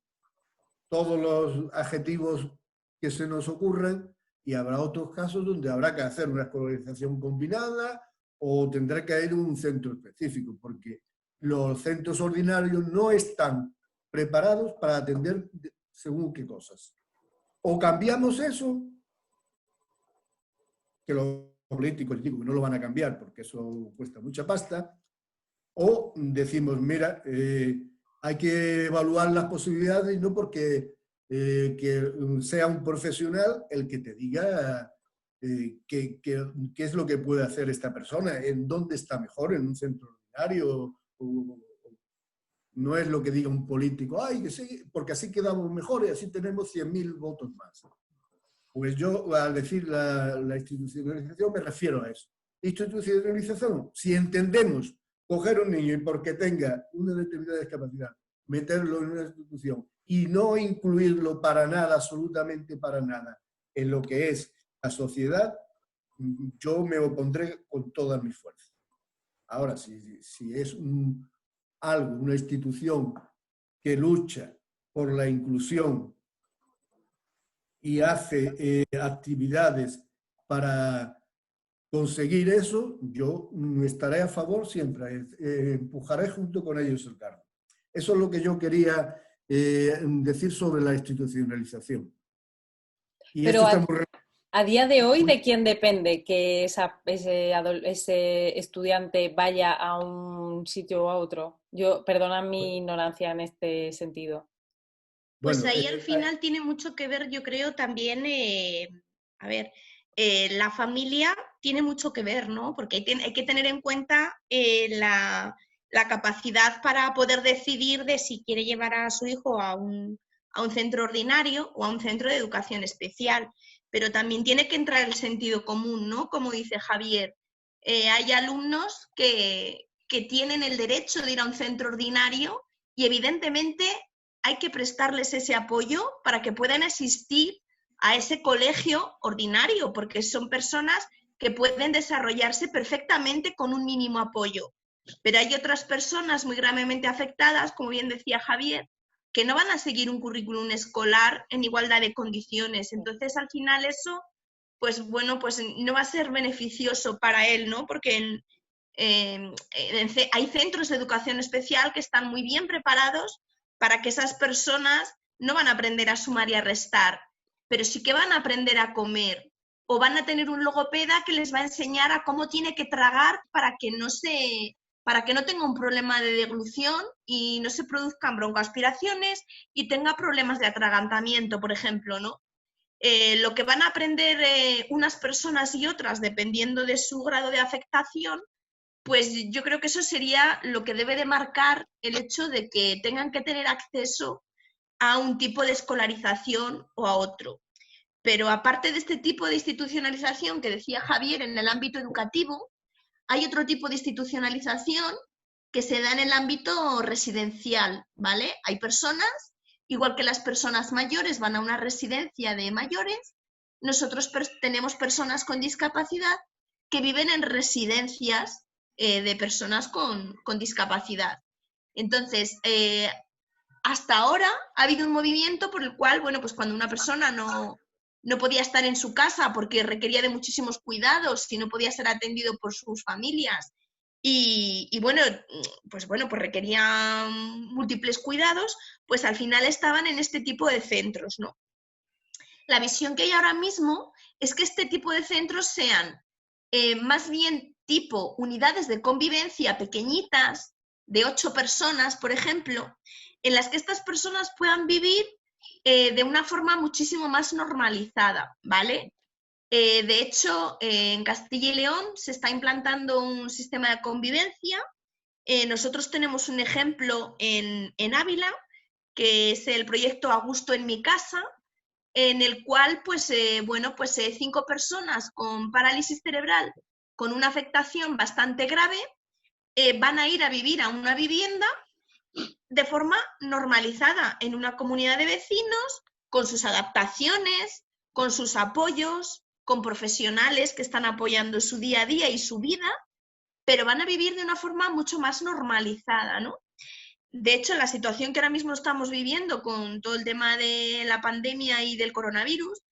B: todos los adjetivos que se nos ocurran, y habrá otros casos donde habrá que hacer una escolarización combinada o tendrá que ir a un centro específico, porque los centros ordinarios no están preparados para atender según qué cosas. O cambiamos eso, que los políticos digo que no lo van a cambiar porque eso cuesta mucha pasta, o decimos, mira, hay que evaluar las posibilidades y no porque que sea un profesional el que te diga qué es lo que puede hacer esta persona, en dónde está mejor, en un centro ordinario, no es lo que diga un político, ay, que sí, porque así quedamos mejor y así tenemos 100.000 votos más. Pues yo, al decir la institucionalización, me refiero a eso. Institucionalización, si entendemos coger un niño y porque tenga una determinada discapacidad, meterlo en una institución y no incluirlo para nada, absolutamente para nada, en lo que es la sociedad, yo me opondré con todas mis fuerzas. Ahora, si es una institución que lucha por la inclusión y hace actividades para conseguir eso, yo estaré a favor siempre, empujaré junto con ellos el carro. Eso es lo que yo quería decir sobre la institucionalización. Y
A: pero
B: esto
A: a día de hoy, ¿de quién depende que ese estudiante vaya a un sitio o a otro? Perdona mi ignorancia en este sentido.
E: Pues
B: bueno,
E: ahí al final tiene mucho que ver, yo creo, también, la familia tiene mucho que ver, ¿no? Porque hay que tener en cuenta la capacidad para poder decidir de si quiere llevar a su hijo a un centro ordinario o a un centro de educación especial. Pero también tiene que entrar el sentido común, ¿no? Como dice Javier, hay alumnos que tienen el derecho de ir a un centro ordinario y evidentemente hay que prestarles ese apoyo para que puedan asistir a ese colegio ordinario, porque son personas que pueden desarrollarse perfectamente con un mínimo apoyo. Pero hay otras personas muy gravemente afectadas, como bien decía Javier, que no van a seguir un currículum escolar en igualdad de condiciones. Entonces, al final eso, pues bueno, pues no va a ser beneficioso para él, ¿no? Porque hay centros de educación especial que están muy bien preparados para que esas personas no van a aprender a sumar y a restar, pero sí que van a aprender a comer, o van a tener un logopeda que les va a enseñar a cómo tiene que tragar para que no tenga un problema de deglución y no se produzcan broncoaspiraciones y tenga problemas de atragantamiento, por ejemplo, ¿no? Lo que van a aprender unas personas y otras, dependiendo de su grado de afectación, pues yo creo que eso sería lo que debe de marcar el hecho de que tengan que tener acceso a un tipo de escolarización o a otro. Pero aparte de este tipo de institucionalización que decía Javier en el ámbito educativo, hay otro tipo de institucionalización que se da en el ámbito residencial, ¿vale? Hay personas, igual que las personas mayores van a una residencia de mayores, nosotros tenemos personas con discapacidad que viven en residencias de personas con discapacidad. Entonces, hasta ahora ha habido un movimiento por el cual, bueno, pues cuando una persona no podía estar en su casa porque requería de muchísimos cuidados y no podía ser atendido por sus familias y bueno, pues requería múltiples cuidados, pues al final estaban en este tipo de centros, ¿no? La visión que hay ahora mismo es que este tipo de centros sean más bien tipo unidades de convivencia pequeñitas, de 8 personas, por ejemplo, en las que estas personas puedan vivir de una forma muchísimo más normalizada, ¿vale? De hecho, en Castilla y León se está implantando un sistema de convivencia. Nosotros tenemos un ejemplo en Ávila, que es el proyecto A Gusto en mi casa, en el cual, 5 personas con parálisis cerebral, con una afectación bastante grave, van a ir a vivir a una vivienda de forma normalizada en una comunidad de vecinos, con sus adaptaciones, con sus apoyos, con profesionales que están apoyando su día a día y su vida, pero van a vivir de una forma mucho más normalizada, ¿no? de hecho, la situación que ahora mismo estamos viviendo con todo el tema de la pandemia y del coronavirus,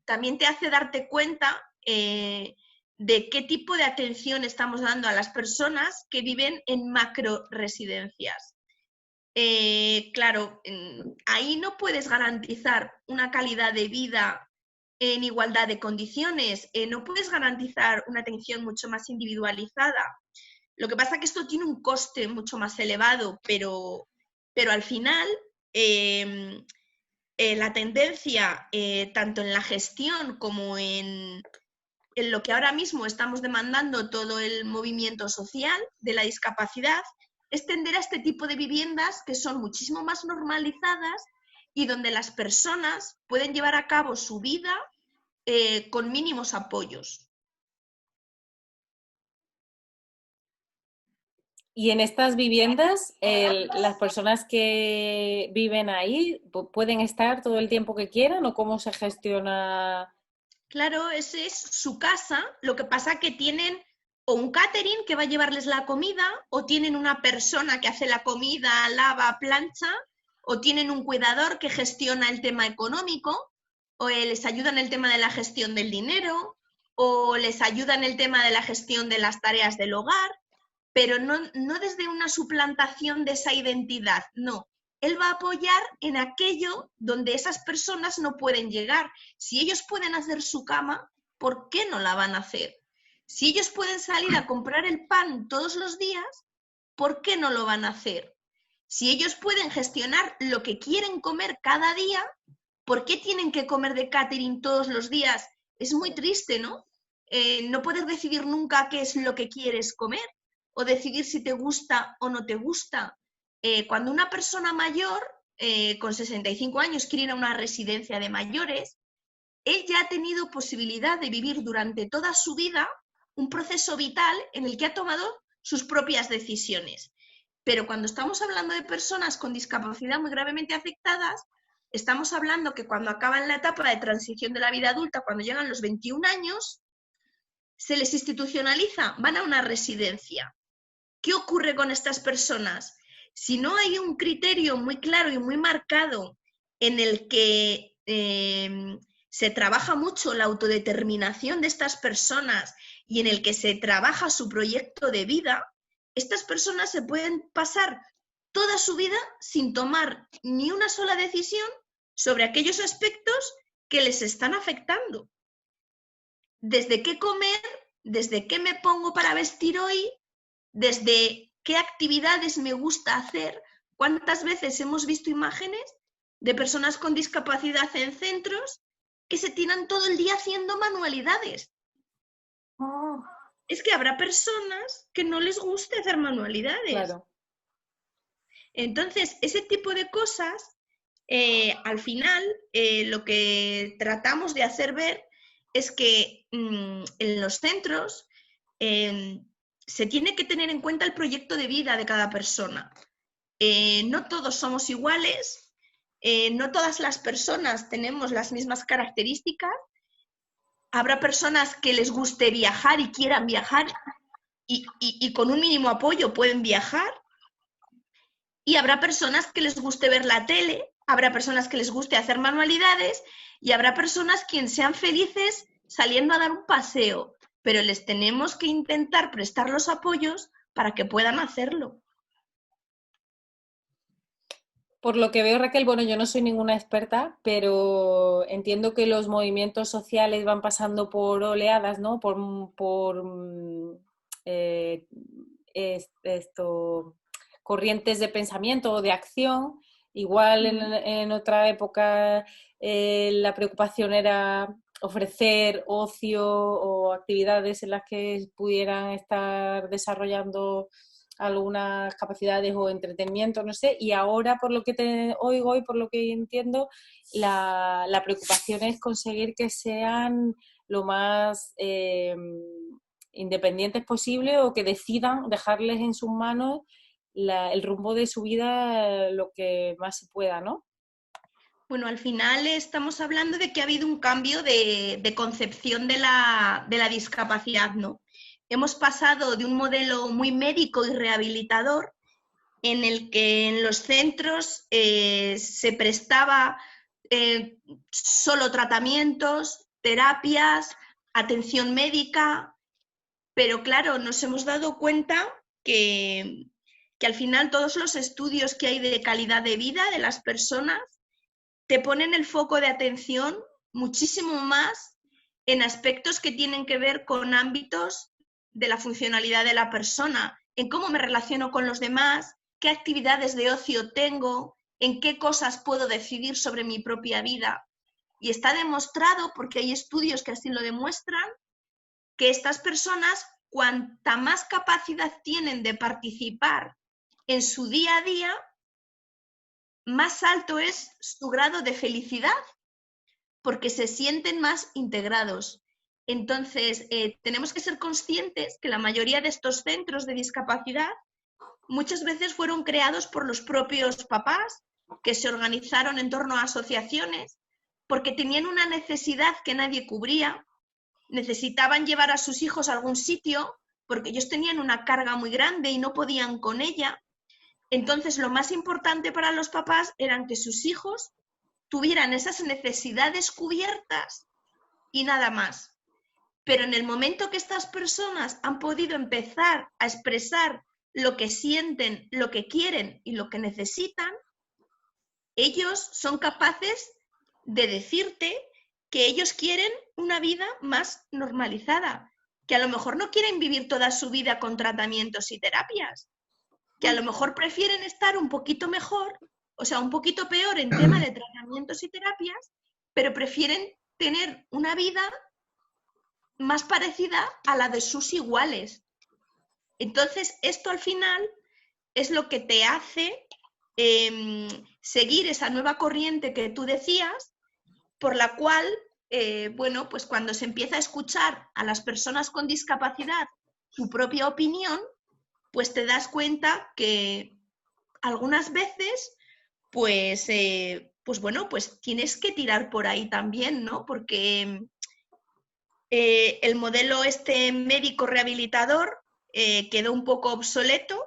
E: también te hace darte cuenta de qué tipo de atención estamos dando a las personas que viven en macroresidencias. Claro, ahí no puedes garantizar una calidad de vida en igualdad de condiciones, no puedes garantizar una atención mucho más individualizada. Lo que pasa es que esto tiene un coste mucho más elevado, pero al final la tendencia, tanto en la gestión como en lo que ahora mismo estamos demandando todo el movimiento social de la discapacidad, es tender a este tipo de viviendas que son muchísimo más normalizadas y donde las personas pueden llevar a cabo su vida con mínimos apoyos.
A: Y en estas viviendas, las personas que viven ahí pueden estar todo el tiempo que quieran, ¿o cómo se gestiona?
E: Claro, ese es su casa, lo que pasa que tienen o un catering que va a llevarles la comida, o tienen una persona que hace la comida, lava, plancha, o tienen un cuidador que gestiona el tema económico, o les ayuda en el tema de la gestión del dinero, o les ayuda en el tema de la gestión de las tareas del hogar, pero no desde una suplantación de esa identidad, no. Él va a apoyar en aquello donde esas personas no pueden llegar. Si ellos pueden hacer su cama, ¿por qué no la van a hacer? Si ellos pueden salir a comprar el pan todos los días, ¿por qué no lo van a hacer? Si ellos pueden gestionar lo que quieren comer cada día, ¿por qué tienen que comer de catering todos los días? Es muy triste, ¿no? No poder decidir nunca qué es lo que quieres comer o decidir si te gusta o no te gusta. Cuando una persona mayor, con 65 años, quiere ir a una residencia de mayores, él ya ha tenido posibilidad de vivir durante toda su vida un proceso vital en el que ha tomado sus propias decisiones. Pero cuando estamos hablando de personas con discapacidad muy gravemente afectadas, estamos hablando que cuando acaban la etapa de transición de la vida adulta, cuando llegan los 21 años, se les institucionaliza, van a una residencia. ¿Qué ocurre con estas personas? Si no hay un criterio muy claro y muy marcado en el que se trabaja mucho la autodeterminación de estas personas y en el que se trabaja su proyecto de vida, estas personas se pueden pasar toda su vida sin tomar ni una sola decisión sobre aquellos aspectos que les están afectando. Desde qué comer, desde qué me pongo para vestir hoy, desde qué actividades me gusta hacer. ¿Cuántas veces hemos visto imágenes de personas con discapacidad en centros que se tiran todo el día haciendo manualidades?
A: Oh.
E: Es que habrá personas que no les guste hacer manualidades.
A: Claro.
E: Entonces, ese tipo de cosas, al final, lo que tratamos de hacer ver es que en los centros se tiene que tener en cuenta el proyecto de vida de cada persona. No todos somos iguales, no todas las personas tenemos las mismas características. Habrá personas que les guste viajar y quieran viajar y con un mínimo apoyo pueden viajar. Y habrá personas que les guste ver la tele, habrá personas que les guste hacer manualidades y habrá personas que sean felices saliendo a dar un paseo, pero les tenemos que intentar prestar los apoyos para que puedan hacerlo.
A: Por lo que veo, Raquel, bueno, yo no soy ninguna experta, pero entiendo que los movimientos sociales van pasando por oleadas, ¿no? Corrientes de pensamiento o de acción. Igual en otra época la preocupación era ofrecer ocio o actividades en las que pudieran estar desarrollando algunas capacidades o entretenimiento, no sé, y ahora por lo que te oigo y por lo que entiendo, la preocupación es conseguir que sean lo más independientes posible o que decidan dejarles en sus manos el rumbo de su vida lo que más se pueda, ¿no?
E: Bueno, al final estamos hablando de que ha habido un cambio de concepción de la discapacidad, ¿no? Hemos pasado de un modelo muy médico y rehabilitador en el que en los centros se prestaba solo tratamientos, terapias, atención médica, pero claro, nos hemos dado cuenta que al final todos los estudios que hay de calidad de vida de las personas te ponen el foco de atención muchísimo más en aspectos que tienen que ver con ámbitos de la funcionalidad de la persona, en cómo me relaciono con los demás, qué actividades de ocio tengo, en qué cosas puedo decidir sobre mi propia vida. Y está demostrado, porque hay estudios que así lo demuestran, que estas personas, cuanta más capacidad tienen de participar en su día a día, más alto es su grado de felicidad, porque se sienten más integrados. Entonces, tenemos que ser conscientes que la mayoría de estos centros de discapacidad muchas veces fueron creados por los propios papás, que se organizaron en torno a asociaciones, porque tenían una necesidad que nadie cubría, necesitaban llevar a sus hijos a algún sitio, porque ellos tenían una carga muy grande y no podían con ella. Entonces, lo más importante para los papás era que sus hijos tuvieran esas necesidades cubiertas y nada más. Pero en el momento que estas personas han podido empezar a expresar lo que sienten, lo que quieren y lo que necesitan, ellos son capaces de decirte que ellos quieren una vida más normalizada, que a lo mejor no quieren vivir toda su vida con tratamientos y terapias, que a lo mejor prefieren estar un poquito mejor, o sea, un poquito peor en tema de tratamientos y terapias, pero prefieren tener una vida más parecida a la de sus iguales. Entonces, esto al final es lo que te hace seguir esa nueva corriente que tú decías, por la cual, bueno, pues cuando se empieza a escuchar a las personas con discapacidad su propia opinión, pues te das cuenta que algunas veces, pues bueno, pues tienes que tirar por ahí también, ¿no? Porque el modelo médico rehabilitador quedó un poco obsoleto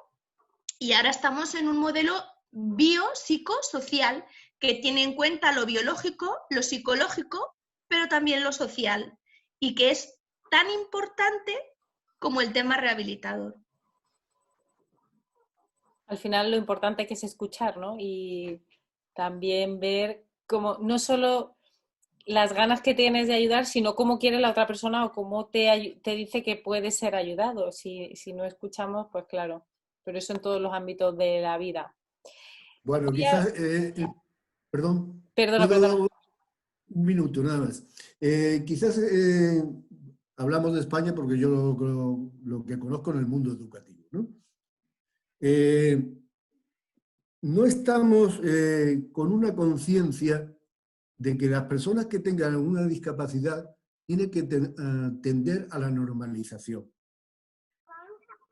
E: y ahora estamos en un modelo biopsicosocial que tiene en cuenta lo biológico, lo psicológico, pero también lo social, y que es tan importante como el tema rehabilitador.
A: Al final lo importante que es escuchar, ¿no? Y también ver cómo, no solo las ganas que tienes de ayudar, sino cómo quiere la otra persona o cómo te dice que puede ser ayudado. Si no escuchamos, pues claro, pero eso en todos los ámbitos de la vida.
B: Bueno, quizás, perdón,
A: Perdona.
B: Un minuto nada más. Quizás hablamos de España porque yo lo que conozco en el mundo educativo, ¿no? No estamos con una conciencia de que las personas que tengan alguna discapacidad tienen que tender a la normalización.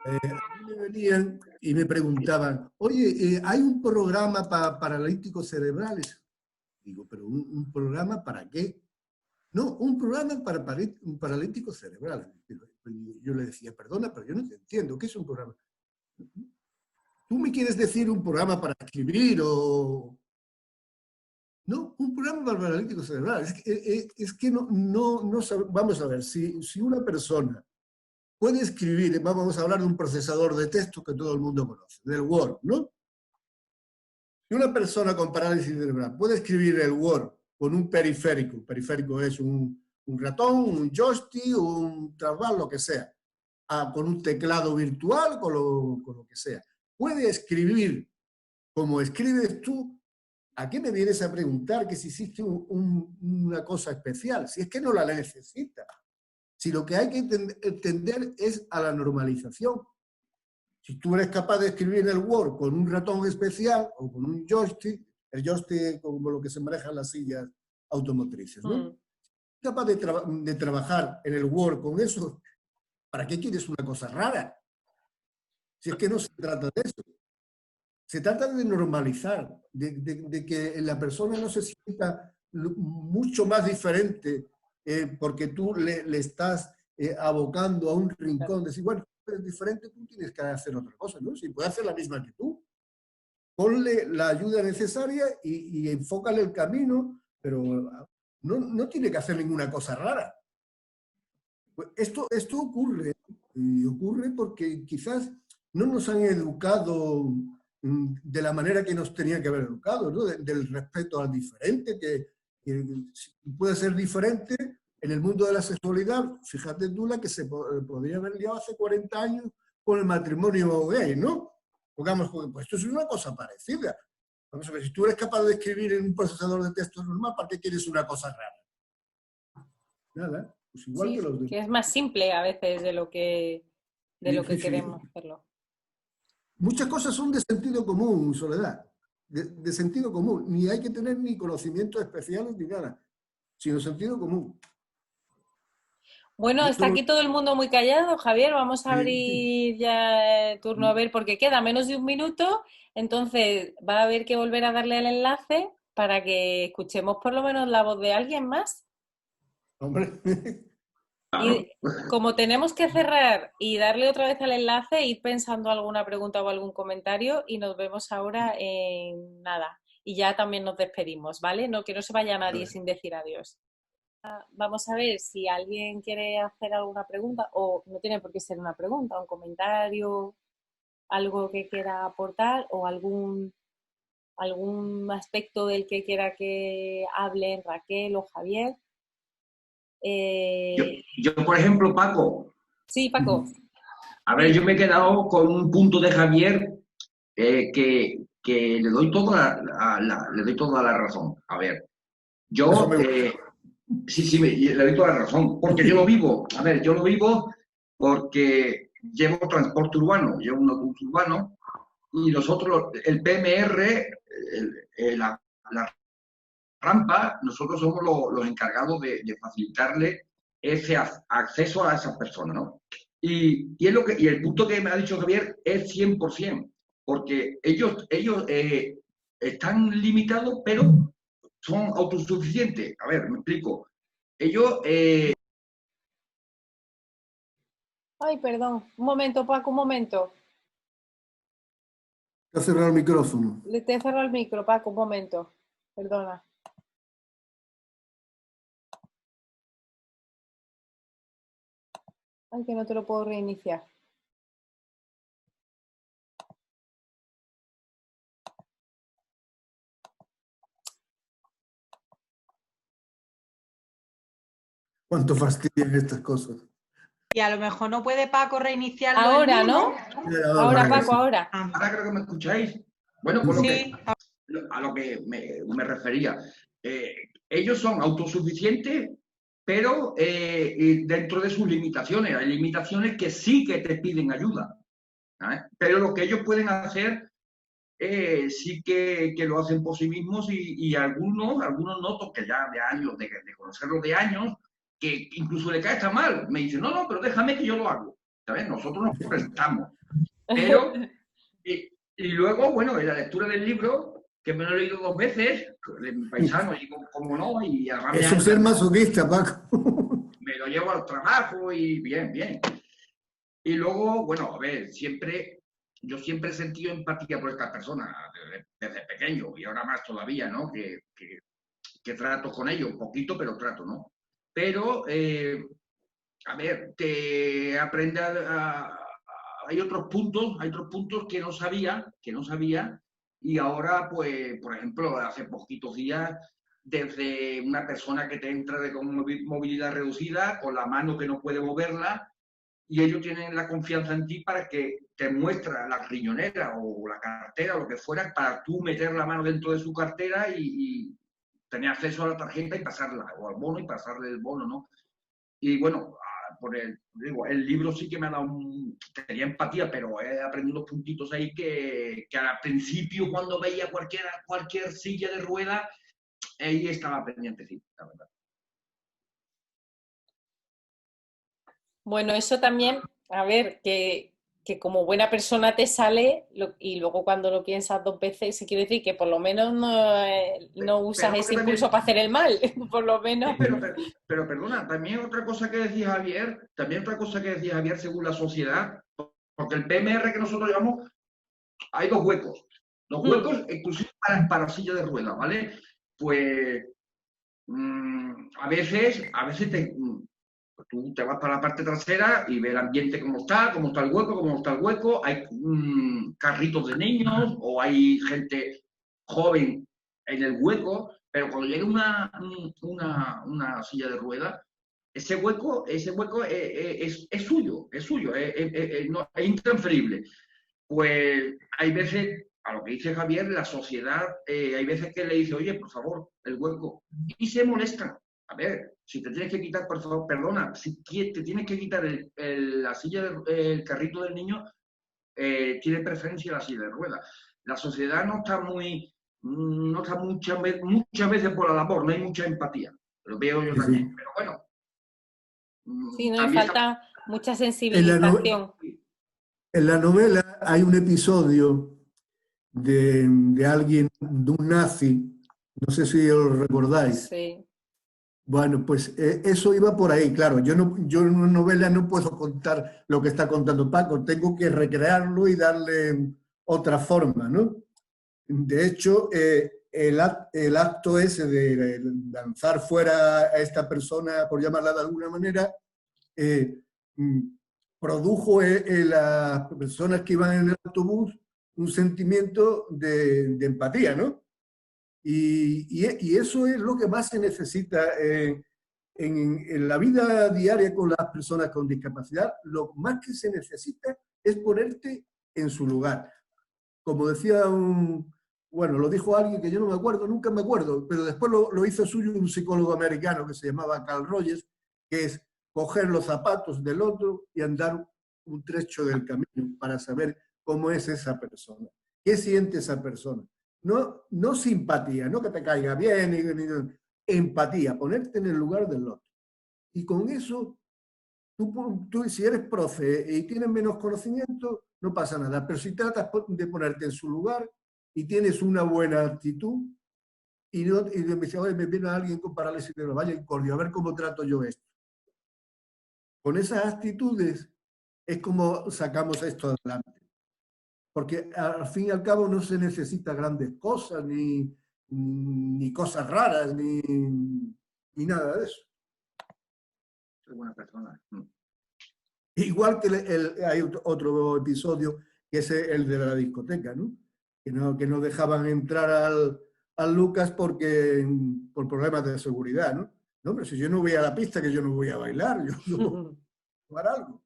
B: A mí me venían y me preguntaban, oye, ¿hay un programa para paralíticos cerebrales? Digo, ¿pero un programa para qué? No, un programa para paralíticos cerebrales. Yo le decía, perdona, pero yo no te entiendo, ¿qué es un programa? ¿Tú me quieres decir un programa para escribir o...? No, un programa para paralíticos cerebrales. Es que no vamos a ver, si una persona puede escribir, vamos a hablar de un procesador de texto que todo el mundo conoce, del Word, ¿no? Si una persona con parálisis cerebral puede escribir el Word con un periférico es un ratón, un joystick, un trackpad, lo que sea, con un teclado virtual, con lo que sea, puede escribir como escribes tú, ¿a qué me vienes a preguntar que si existe una cosa especial? Si es que no la necesita. Si lo que hay que entender es a la normalización. Si tú eres capaz de escribir en el Word con un ratón especial o con un joystick, el joystick como lo que se maneja en las sillas automotrices, ¿no? Si eres capaz de trabajar en el Word con eso, ¿para qué quieres una cosa rara? Si es que no se trata de eso. Se trata de normalizar, de que la persona no se sienta mucho más diferente porque tú le estás abocando a un rincón, decir, bueno, es diferente, tú tienes que hacer otra cosa, ¿no? Si puede hacer la misma que tú. ponle la ayuda necesaria y enfócale el camino, pero no tiene que hacer ninguna cosa rara. Pues esto ocurre, y ocurre porque quizás no nos han educado de la manera que nos tenían que haber educado, ¿no? Del respeto al diferente, que puede ser diferente en el mundo de la sexualidad. Fíjate tú la que se podría haber liado hace 40 años con el matrimonio gay, ¿no? Pongamos, pues esto es una cosa parecida. Vamos a ver, si tú eres capaz de escribir en un procesador de texto normal, ¿para qué quieres una cosa rara? Nada, pues igual
A: sí,
B: que los demás.
A: Que es más simple a veces de lo que queremos hacerlo.
B: Muchas cosas son de sentido común, Soledad. De sentido común. Ni hay que tener ni conocimientos especiales ni nada, sino sentido común.
A: Bueno, está aquí todo el mundo muy callado, Javier. Vamos a abrir ya el turno a ver, porque queda menos de un minuto. Entonces va a haber que volver a darle el enlace para que escuchemos por lo menos la voz de alguien más.
B: Hombre.
A: Y como tenemos que cerrar y darle otra vez al enlace, ir pensando alguna pregunta o algún comentario y nos vemos ahora en nada. Y ya también nos despedimos, ¿vale? No, que no se vaya nadie sin decir adiós. Vamos a ver si alguien quiere hacer alguna pregunta, o no tiene por qué ser una pregunta, un comentario, algo que quiera aportar o algún aspecto del que quiera que hablen Raquel o Javier.
C: Yo, por ejemplo, Paco.
A: Sí, Paco.
C: A ver, yo me he quedado con un punto de Javier que le doy toda la razón. A ver, yo... Sí, le doy toda la razón, porque yo lo vivo. A ver, yo lo vivo porque llevo transporte urbano, llevo un autobús urbano, y nosotros, el PMR, la rampa, nosotros somos los encargados de facilitarle ese acceso a esas personas, ¿no? Y el punto que me ha dicho Javier es 100%, porque ellos están limitados, pero son autosuficientes. A ver, me explico. Ellos...
A: Ay, perdón. Un momento, Paco, un momento.
B: Te ha cerrado el micrófono.
A: Te he cerrado el micro, Paco, un momento. Perdona. Ay, que no te lo puedo reiniciar.
B: ¿Cuánto fastidian estas cosas?
G: Y a lo mejor no puede Paco reiniciarlo.
A: Ahora, ¿no? Ahora, Paco, ahora.
C: Ahora creo que me escucháis. Bueno, por sí. A lo que me refería. Ellos son autosuficientes, pero dentro de sus limitaciones. Hay limitaciones que sí que te piden ayuda. Pero lo que ellos pueden hacer sí que lo hacen por sí mismos y algunos noto que ya de años, de conocerlos de años, que incluso le cae hasta mal. Me dice, no, pero déjame que yo lo hago. ¿Sabes? Nosotros nos prestamos. Pero, y luego, bueno, en la lectura del libro, que me lo he leído 2 veces, de mi paisano, y como no, y además...
B: Eso es ser masoquista, Paco.
C: Me lo llevo al trabajo y bien. Y luego, bueno, a ver, yo siempre he sentido empatía por estas personas desde pequeño, y ahora más todavía, ¿no? Que trato con ellos, un poquito, pero trato, ¿no? Pero, a ver, te aprende hay otros puntos que no sabía, y ahora, pues, por ejemplo, hace poquitos días, desde una persona que te entra con movilidad reducida, con la mano que no puede moverla, y ellos tienen la confianza en ti para que te muestra la riñonera o la cartera o lo que fuera, para tú meter la mano dentro de su cartera y tener acceso a la tarjeta y pasarla, o al bono y pasarle el bono, ¿no? Y bueno, el libro sí que me ha dado tenía empatía, pero he aprendido puntitos ahí que al principio cuando veía cualquier silla de rueda, ahí estaba pendiente, sí, la verdad.
A: Bueno, eso también, a ver, que como buena persona te sale y luego cuando lo piensas 2 veces, se quiere decir que por lo menos no usas ese impulso para hacer el mal, por lo menos.
C: Pero perdona, también otra cosa que decía Javier, según la sociedad, porque el PMR que nosotros llevamos, hay 2 huecos. Los huecos exclusivos para silla de ruedas, ¿vale? Pues a veces tú te vas para la parte trasera y ves el ambiente cómo está el hueco, hay carritos de niños o hay gente joven en el hueco, pero cuando llega una silla de ruedas, ese hueco es suyo, es intransferible. Pues hay veces, a lo que dice Javier, la sociedad, hay veces que le dice, oye, por favor, el hueco, y se molesta. A ver, si te tienes que quitar, por favor, perdona, si te tienes que quitar la silla, el carrito del niño, tiene preferencia la silla de ruedas. La sociedad no está muchas veces por la labor, no hay mucha empatía. Lo veo yo también, pero bueno.
A: Sí, no, falta mucha
B: En
A: sensibilización.
B: la novela hay un episodio de alguien, de un nazi, no sé si lo recordáis.
A: Sí.
B: Bueno, pues eso iba por ahí, claro. Yo en una novela no puedo contar lo que está contando Paco, tengo que recrearlo y darle otra forma, ¿no? De hecho, el acto ese de lanzar fuera a esta persona, por llamarla de alguna manera, produjo en las personas que iban en el autobús un sentimiento de empatía, ¿no? Y eso es lo que más se necesita en la vida diaria con las personas con discapacidad. Lo más que se necesita es ponerte en su lugar. Como decía bueno, lo dijo alguien que yo no me acuerdo, nunca me acuerdo, pero después lo hizo suyo un psicólogo americano que se llamaba Carl Rogers, que es coger los zapatos del otro y andar un trecho del camino para saber cómo es esa persona, qué siente esa persona. No simpatía, no que te caiga bien, empatía, ponerte en el lugar del otro. Y con eso, tú si eres profe y tienes menos conocimiento, no pasa nada. Pero si tratas de ponerte en su lugar y tienes una buena actitud, y me dice, oye, me viene alguien con parálisis de vaya incordio, a ver cómo trato yo esto. Con esas actitudes es como sacamos esto adelante. Porque al fin y al cabo no se necesita grandes cosas, ni cosas raras, ni nada de eso.
C: Soy buena persona.
B: Igual que hay otro episodio, que es el de la discoteca, ¿no? Que no dejaban entrar al Lucas por problemas de seguridad, ¿no? No, pero si yo no voy a la pista, que yo no voy a bailar, yo voy a jugar algo.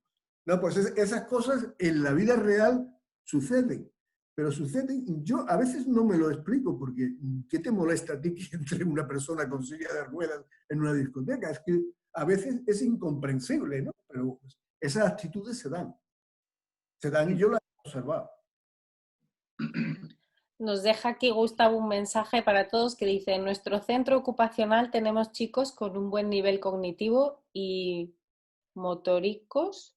B: No, pues esas cosas en la vida real suceden, pero suceden, yo a veces no me lo explico, porque ¿qué te molesta a ti que entre una persona con silla de ruedas en una discoteca? Es que a veces es incomprensible, ¿no? Pero esas actitudes se dan y yo las he observado.
A: Nos deja aquí Gustavo un mensaje para todos que dice: en nuestro centro ocupacional tenemos chicos con un buen nivel cognitivo y motóricos,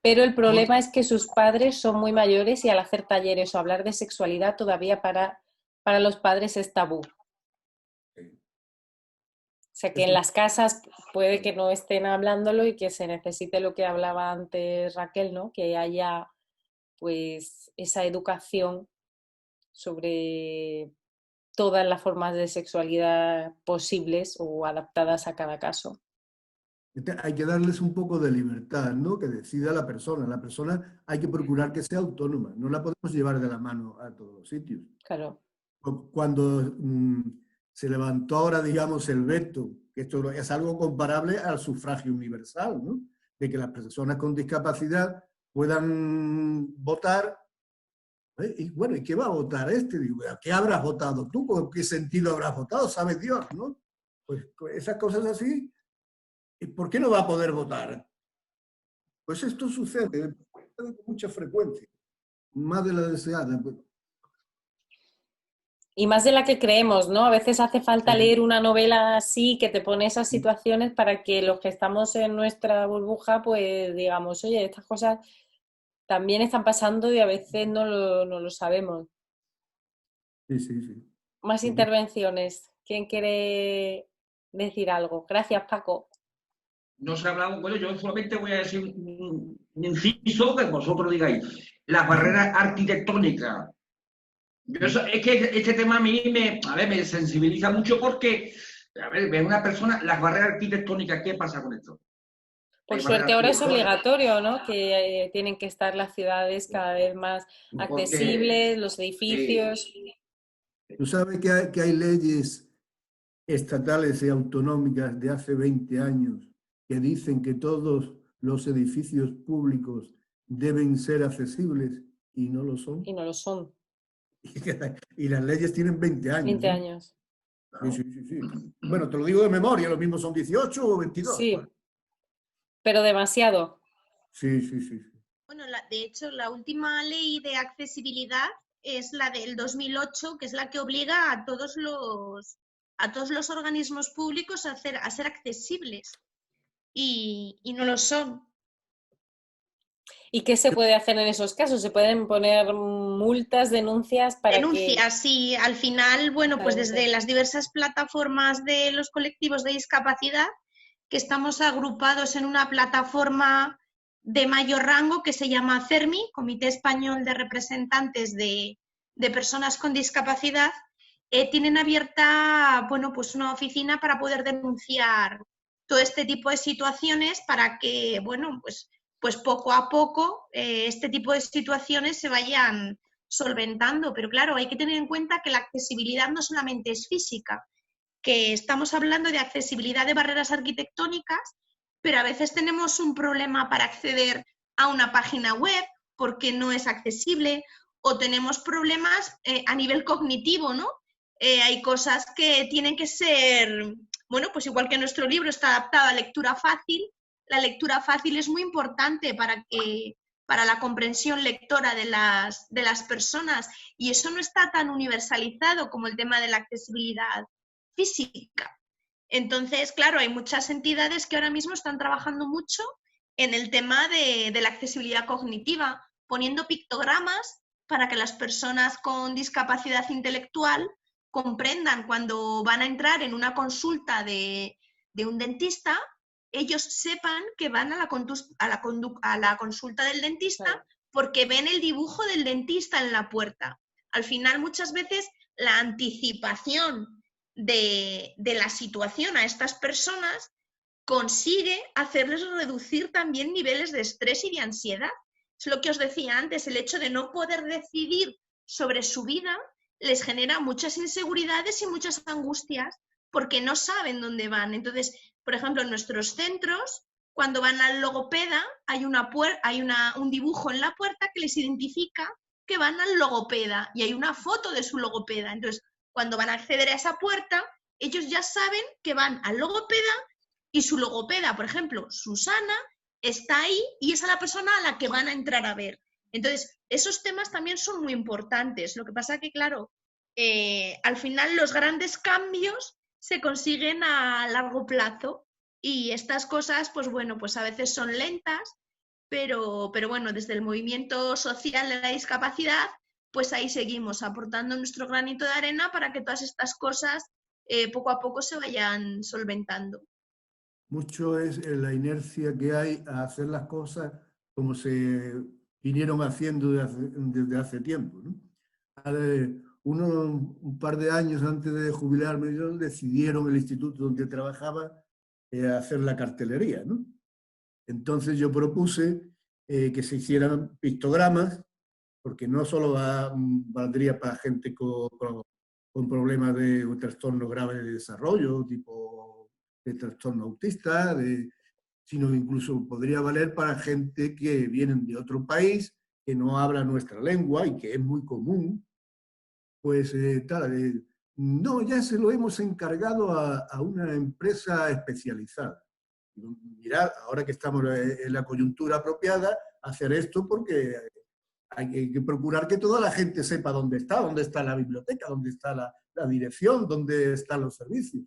A: pero el problema es que sus padres son muy mayores y al hacer talleres o hablar de sexualidad todavía para los padres es tabú. O sea que en las casas puede que no estén hablándolo y que se necesite lo que hablaba antes Raquel, ¿no? Que haya pues esa educación sobre todas las formas de sexualidad posibles o adaptadas a cada caso.
B: Hay que darles un poco de libertad, ¿no? Que decida la persona. La persona hay que procurar que sea autónoma. No la podemos llevar de la mano a todos los sitios.
A: Claro.
B: Cuando se levantó ahora, digamos, el veto, que esto es algo comparable al sufragio universal, ¿no? De que las personas con discapacidad puedan votar. Y bueno, ¿y qué va a votar este? Digo, ¿qué habrás votado tú? ¿Con qué sentido habrás votado? Sabe Dios, ¿no? Pues esas cosas así, ¿por qué no va a poder votar? Pues esto sucede con mucha frecuencia, más de la deseada.
A: Y más de la que creemos, ¿no? A veces hace falta leer una novela así que te pone esas situaciones para que los que estamos en nuestra burbuja, pues digamos, oye, estas cosas también están pasando y a veces no lo sabemos.
B: Sí.
A: Más intervenciones. ¿Quién quiere decir algo? Gracias, Paco.
C: No se ha hablado, bueno, yo solamente voy a decir un inciso que vosotros digáis. las barreras arquitectónicas. Es que este tema a mí me sensibiliza mucho porque, a ver, ve una persona, las barreras arquitectónicas, ¿qué pasa con esto?
A: Por suerte ahora es obligatorio, ¿no? Que tienen que estar las ciudades cada vez más accesibles, los edificios.
B: Tú sabes que hay leyes estatales y autonómicas de hace 20 años que dicen que todos los edificios públicos deben ser accesibles y no lo son.
A: Y no lo son.
B: Y las leyes tienen 20 años.
A: 20 años.
B: Sí. Bueno, te lo digo de memoria, lo mismo son 18 o 22.
A: Sí,
B: bueno.
A: Pero demasiado.
B: Sí.
E: Bueno, de hecho, la última ley de accesibilidad es la del 2008, que es la que obliga a todos los organismos públicos a ser accesibles. Y no lo son.
A: ¿Y qué se puede hacer en esos casos? ¿Se pueden poner multas, denuncias para
E: Denuncias, sí. Al final, bueno, pues desde las diversas plataformas de los colectivos de discapacidad, que estamos agrupados en una plataforma de mayor rango que se llama CERMI, Comité Español de Representantes de Personas con Discapacidad, tienen abierta, bueno, pues una oficina para poder denunciar todo este tipo de situaciones para que, bueno, pues poco a poco este tipo de situaciones se vayan solventando. Pero claro, hay que tener en cuenta que la accesibilidad no solamente es física, que estamos hablando de accesibilidad de barreras arquitectónicas, pero a veces tenemos un problema para acceder a una página web porque no es accesible, o tenemos problemas a nivel cognitivo, ¿no? Hay cosas que tienen que ser, bueno, pues igual que nuestro libro está adaptado a lectura fácil, la lectura fácil es muy importante para la comprensión lectora de las personas, y eso no está tan universalizado como el tema de la accesibilidad física. Entonces, claro, hay muchas entidades que ahora mismo están trabajando mucho en el tema de la accesibilidad cognitiva, poniendo pictogramas para que las personas con discapacidad intelectual comprendan cuando van a entrar en una consulta de un dentista, ellos sepan que van a la consulta del dentista porque ven el dibujo del dentista en la puerta. Al final, muchas veces, la anticipación de la situación a estas personas consigue hacerles reducir también niveles de estrés y de ansiedad. Es lo que os decía antes, el hecho de no poder decidir sobre su vida les genera muchas inseguridades y muchas angustias porque no saben dónde van. Entonces, por ejemplo, en nuestros centros, cuando van al logopeda, hay un dibujo en la puerta que les identifica que van al logopeda y hay una foto de su logopeda. Entonces, cuando van a acceder a esa puerta, ellos ya saben que van al logopeda y su logopeda, por ejemplo, Susana, está ahí y es a la persona a la que van a entrar a ver. Entonces, esos temas también son muy importantes. Lo que pasa que, claro, al final los grandes cambios se consiguen a largo plazo y estas cosas, pues bueno, pues a veces son lentas, pero bueno, desde el movimiento social de la discapacidad, pues ahí seguimos aportando nuestro granito de arena para que todas estas cosas poco a poco se vayan solventando.
B: Mucho es la inercia que hay a hacer las cosas como se vinieron haciendo desde hace tiempo, ¿no? Un par de años antes de jubilarme yo, decidieron el instituto donde trabajaba hacer la cartelería, ¿no? Entonces yo propuse que se hicieran pictogramas, porque no solo valdría para gente con problemas de un trastorno grave de desarrollo, tipo de trastorno autista, sino incluso podría valer para gente que vienen de otro país, que no habla nuestra lengua y que es muy común. Pues no, ya se lo hemos encargado a una empresa especializada. Mirad, ahora que estamos en la coyuntura apropiada, hacer esto porque hay que procurar que toda la gente sepa dónde está la biblioteca, dónde está la dirección, dónde están los servicios.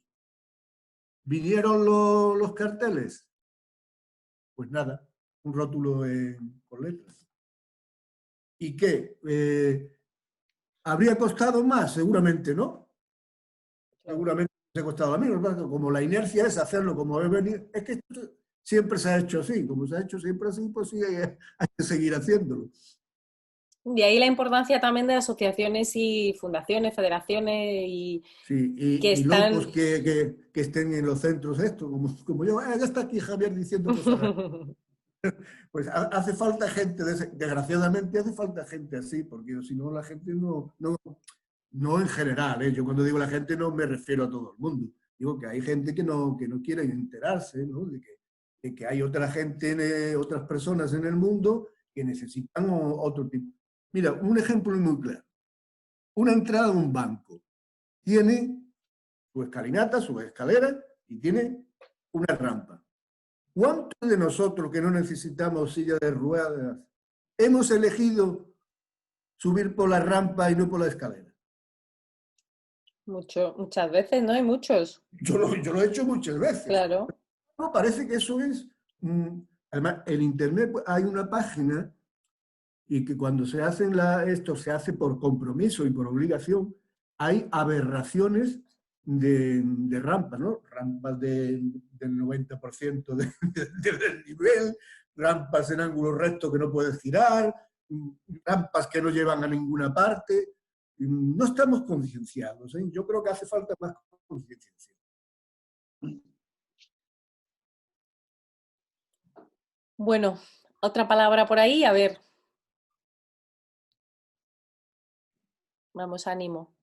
B: ¿Vinieron los carteles? Pues nada, un rótulo con letras. ¿Y qué? ¿Habría costado más? Seguramente no. Seguramente se ha costado a mí. Como la inercia es hacerlo como debe venir, es que esto siempre se ha hecho así. Como se ha hecho siempre así, pues sí, hay que seguir haciéndolo.
A: De ahí la importancia también de asociaciones y fundaciones, federaciones y
B: Sí,
A: que
B: y
A: están...
B: locos que estén en los centros esto, como yo, ya está aquí Javier diciendo cosas raras. Pues hace falta gente, desgraciadamente hace falta gente así, porque si no la gente no en general, ¿eh? Yo cuando digo la gente no me refiero a todo el mundo, digo que hay gente que no quiere enterarse, ¿no? De que hay otra gente, otras personas en el mundo que necesitan otro tipo. Mira, un ejemplo muy claro. Una entrada a un banco tiene su escalinata, su escalera y tiene una rampa. ¿Cuántos de nosotros que no necesitamos silla de ruedas hemos elegido subir por la rampa y no por la escalera?
A: Muchas veces, ¿no? Hay muchos,
B: Yo lo he hecho muchas veces.
A: claro.
B: No, parece que eso es... además, en Internet hay una página y que cuando se hacen esto se hace por compromiso y por obligación, hay aberraciones de rampas, ¿no? Rampas del 90% del nivel, rampas en ángulo recto que no puedes girar, rampas que no llevan a ninguna parte. No estamos concienciados, ¿eh? Yo creo que hace falta más concienciación.
A: Bueno, otra palabra por ahí, a ver. Vamos, ánimo.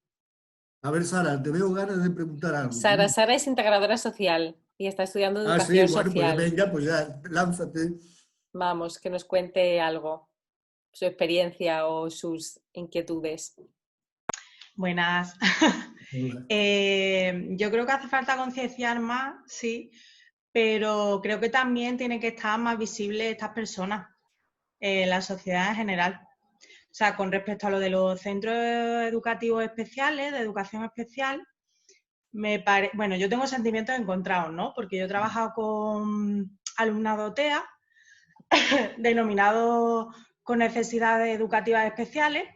B: A ver, Sara, te veo ganas de preguntar algo.
A: Sara es integradora social y está estudiando
B: Ah, sí,
A: educación
B: bueno, pues
A: social.
B: venga, pues ya, lánzate.
A: Vamos, que nos cuente algo, su experiencia o sus inquietudes.
G: Buenas. Yo creo que hace falta concienciar más, sí, pero creo que también tienen que estar más visibles estas personas en la sociedad en general. O sea, con respecto a lo de los centros educativos especiales, de educación especial, bueno, yo tengo sentimientos encontrados, ¿no? Porque yo he trabajado con alumnado TEA, denominado con necesidades educativas especiales,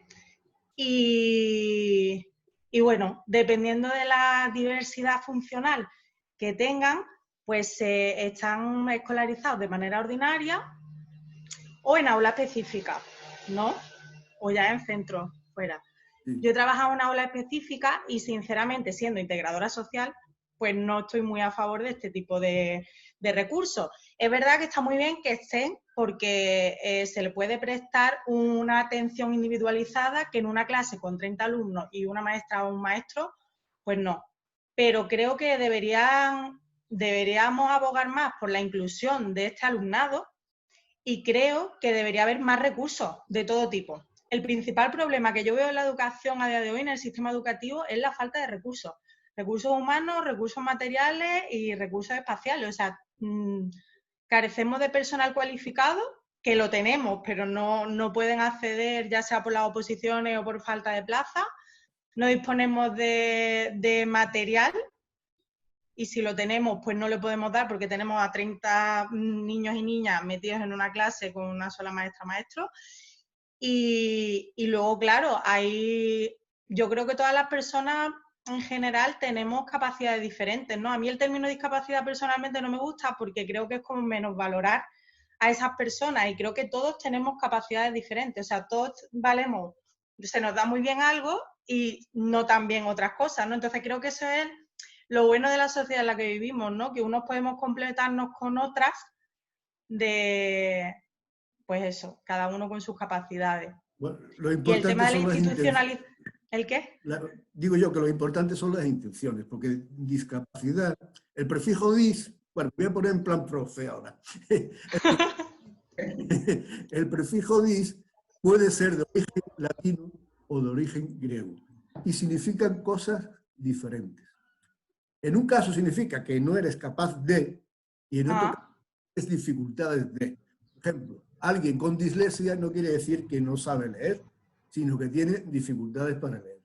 G: y bueno, dependiendo de la diversidad funcional que tengan, pues están escolarizados de manera ordinaria o en aula específica, ¿no? O ya en centros fuera.
B: Sí.
G: Yo he trabajado en una aula específica y sinceramente, siendo integradora social, pues no estoy muy a favor de este tipo de recursos. Es verdad que está muy bien que estén porque se le puede prestar una atención individualizada que en una clase con 30 alumnos y una maestra o un maestro, pues no. Pero creo que deberíamos abogar más por la inclusión de este alumnado y creo que debería haber más recursos de todo tipo. El principal problema que yo veo en la educación a día de hoy, en el sistema educativo, es la falta de recursos. Recursos humanos, recursos materiales y recursos espaciales. O sea, carecemos de personal cualificado, que lo tenemos, pero no pueden acceder, ya sea por las oposiciones o por falta de plaza. No disponemos de material y si lo tenemos, pues no le podemos dar porque tenemos a 30 niños y niñas metidos en una clase con una sola maestra o maestro. Y luego, claro, yo creo que todas las personas en general tenemos capacidades diferentes, ¿no? A mí el término discapacidad personalmente no me gusta porque creo que es como menosvalorar a esas personas y creo que todos tenemos capacidades diferentes, o sea, todos valemos, se nos da muy bien algo y no tan bien otras cosas, ¿no? Entonces creo que eso es lo bueno de la sociedad en la que vivimos, ¿no? Que unos podemos completarnos con otras pues eso, cada uno con sus capacidades.
B: Bueno, lo
G: y el tema
B: importante
G: de la
B: son las
G: institucionalización... ¿El qué?
B: Digo yo que lo importante son las intenciones, porque discapacidad, el prefijo dis, bueno, voy a poner en plan profe ahora. El prefijo dis puede ser de origen latino o de origen griego y significan cosas diferentes. En un caso significa que no eres capaz de, y en otro caso es dificultades de. Por ejemplo, alguien con dislexia no quiere decir que no sabe leer, sino que tiene dificultades para leer.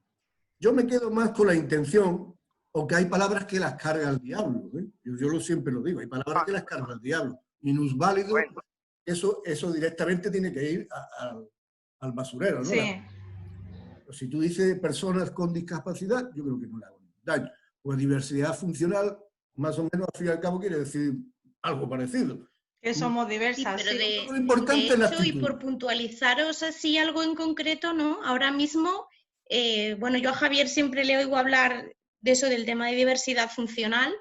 B: Yo me quedo más con la intención, aunque hay palabras que las carga el diablo, ¿eh? Yo siempre lo digo, hay palabras que las carga el diablo. Minusválido, eso directamente tiene que ir al basurero, ¿no?
G: Sí.
B: Si tú dices personas con discapacidad, yo creo que no le hago daño. Pues diversidad funcional, más o menos, al fin y al cabo, quiere decir algo parecido.
G: Que somos
E: Sí,
G: diversas.
E: pero
G: sí.
B: Lo importante
E: de
B: es la
E: hecho, y
B: actitud.
E: por puntualizaros así algo en concreto, ¿no? Ahora mismo, bueno, yo a Javier siempre le oigo hablar de eso, del tema de diversidad funcional,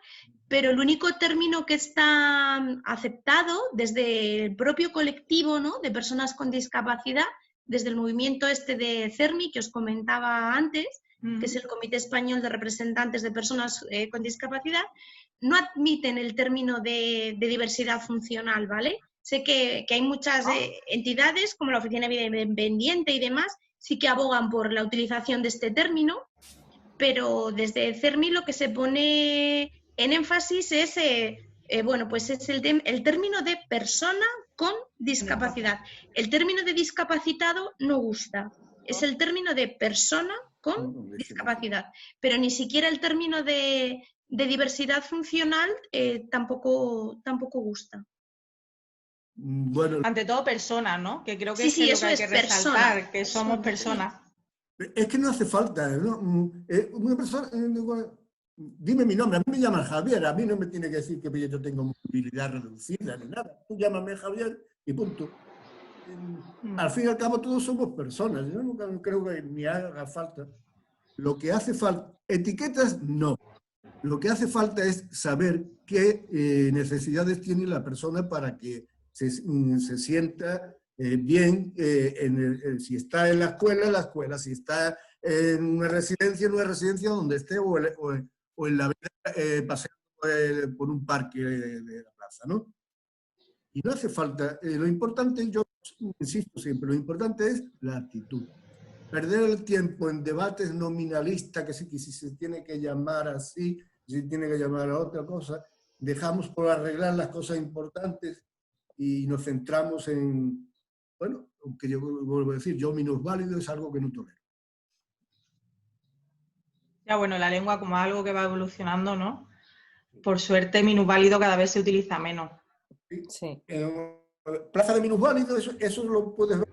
E: pero el único término que está aceptado desde el propio colectivo, ¿no?, de personas con discapacidad, desde el movimiento este de CERMI que os comentaba antes, que es el Comité Español de Representantes de Personas con Discapacidad, no admiten el término de diversidad funcional, ¿vale? Sé que hay muchas entidades, como la Oficina Independiente y demás, sí que abogan por la utilización de este término, pero desde CERMI lo que se pone en énfasis es, bueno, pues es el término de persona con discapacidad. El término de discapacitado no gusta, es el término de persona con discapacidad, pero ni siquiera el término de diversidad funcional tampoco gusta.
B: Bueno,
G: Ante todo personas, ¿no? Que creo que
E: Sí,
G: es
E: sí,
G: lo
E: eso
G: que hay
E: es
G: que
E: persona.
G: resaltar, que somos personas.
B: es que no hace falta, ¿no? Una persona, dime mi nombre, a mí me llaman Javier, a mí no me tiene que decir que yo tengo movilidad reducida ni nada. Tú llámame Javier y punto. Al fin y al cabo todos somos personas, yo nunca creo que ni haga falta. Lo que hace falta, etiquetas no. Lo que hace falta es saber qué necesidades tiene la persona para que se sienta bien, si está en la escuela, si está en una residencia, donde esté, o en la vida paseando por un parque de la plaza, ¿no? Y no hace falta, lo importante, yo insisto siempre, lo importante es la actitud. Perder el tiempo en debates nominalistas, que si se tiene que llamar así, si tiene que llamar a otra cosa, dejamos por arreglar las cosas importantes y nos centramos en, bueno, aunque yo vuelvo a decir, yo minusválido es algo que no tolero.
G: Ya bueno, la lengua como algo que va evolucionando, ¿no? Por suerte, minusválido cada vez se utiliza menos.
A: Sí.
B: Plaza de minusválido, eso lo puedes ver.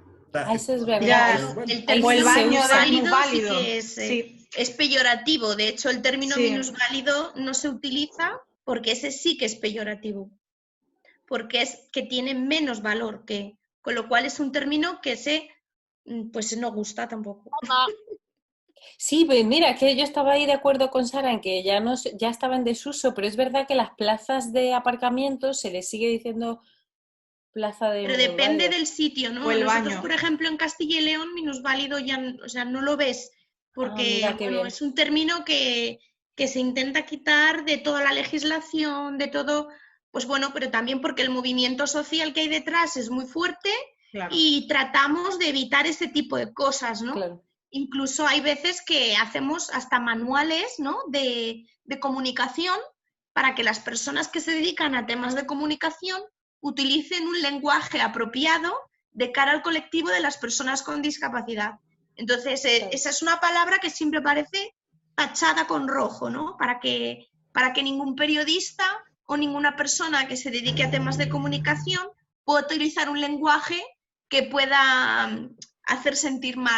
A: Eso es verdad.
G: Ya,
B: Bueno,
E: El
G: o
E: término
G: el baño de
E: minusválido
G: minusválido.
E: sí que
G: Sí.
E: es peyorativo. De hecho, el término
G: Sí.
E: minusválido no se utiliza porque ese sí que es peyorativo. Porque es que tiene menos valor que, con lo cual es un término que pues no gusta tampoco.
A: Sí, pues mira, que yo estaba ahí de acuerdo con Sara en que ya estaba en desuso, pero es verdad que las plazas de aparcamiento se les sigue diciendo plaza de
E: Pero depende
A: minusválidos.
E: del sitio, ¿no?
G: O el
E: Nosotros,
G: baño.
E: por ejemplo, en Castilla y León, minusválido ya, o sea, no lo ves, porque
A: mira qué
E: bueno,
A: bien.
E: es un término que se intenta quitar de toda la legislación, de todo, pues bueno, pero también porque el movimiento social que hay detrás es muy fuerte
G: Claro.
E: y tratamos de evitar ese tipo de cosas, ¿no?
A: Claro.
E: Incluso hay veces que hacemos hasta manuales, ¿no?, de comunicación para que las personas que se dedican a temas de comunicación utilicen un lenguaje apropiado de cara al colectivo de las personas con discapacidad. Entonces,
A: Claro.
E: esa es una palabra que siempre parece tachada con rojo, ¿no? Para que ningún periodista o ninguna persona que se dedique a temas de comunicación pueda utilizar un lenguaje que pueda hacer sentir mal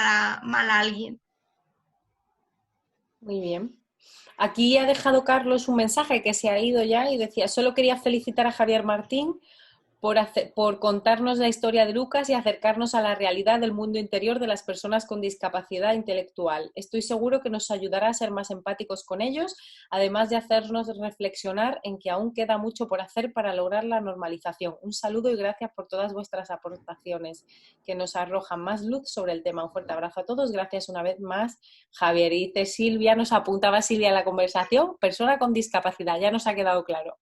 E: a alguien.
A: Muy bien. Aquí ha dejado Carlos un mensaje que se ha ido ya y decía, solo quería felicitar a Javier Martín por contarnos la historia de Lucas y acercarnos a la realidad del mundo interior de las personas con discapacidad intelectual. Estoy seguro que nos ayudará a ser más empáticos con ellos, además de hacernos reflexionar en que aún queda mucho por hacer para lograr la normalización. Un saludo y gracias por todas vuestras aportaciones que nos arrojan más luz sobre el tema. Un fuerte abrazo a todos. Gracias una vez más, Javier. Y dice Silvia, nos apuntaba Silvia a la conversación, persona con discapacidad, ya nos ha quedado claro.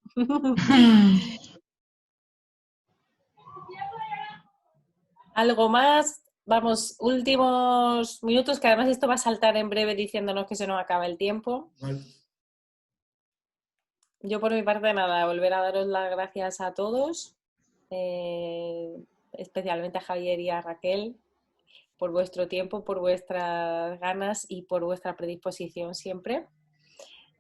A: ¿Algo más? Vamos, últimos minutos, que además esto va a saltar en breve diciéndonos que se nos acaba el tiempo.
B: Vale.
A: Yo por mi parte nada, volver a daros las gracias a todos, especialmente a Javier y a Raquel, por vuestro tiempo, por vuestras ganas y por vuestra predisposición siempre.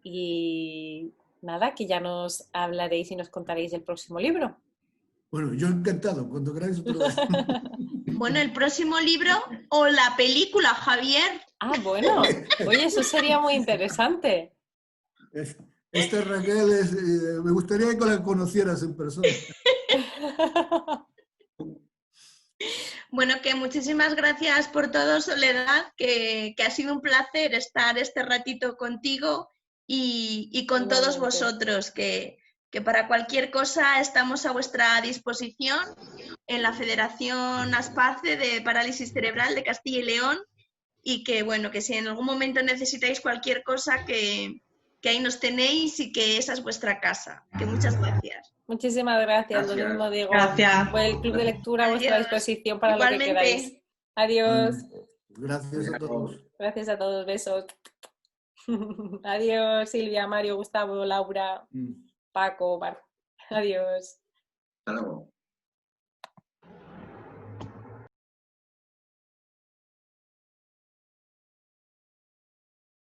A: Y nada, que ya nos hablaréis y nos contaréis del próximo libro.
B: Bueno, yo encantado, cuando queráis otro vez.
E: Bueno, el próximo libro o la película, Javier.
A: Ah, bueno, oye, eso sería muy interesante.
B: Esta Raquel me gustaría que la conocieras en persona.
E: Bueno, que muchísimas gracias por todo, Soledad, que ha sido un placer estar este ratito contigo y con todos
A: Igualmente.
E: vosotros, que para cualquier cosa estamos a vuestra disposición en la Federación ASPACE de Parálisis Cerebral de Castilla y León, y que, bueno, que si en algún momento necesitáis cualquier cosa, que ahí nos tenéis y que esa es vuestra casa. Que muchas gracias.
A: Muchísimas gracias, lo
C: Gracias.
A: mismo digo.
G: Gracias.
A: El club de lectura a vuestra
E: Adiós.
A: disposición para lo que
E: Igualmente.
A: queráis. Adiós.
B: Gracias a todos.
A: Gracias a todos, besos. Adiós, Silvia, Mario, Gustavo, Laura, Paco, Adiós.
C: Hasta luego.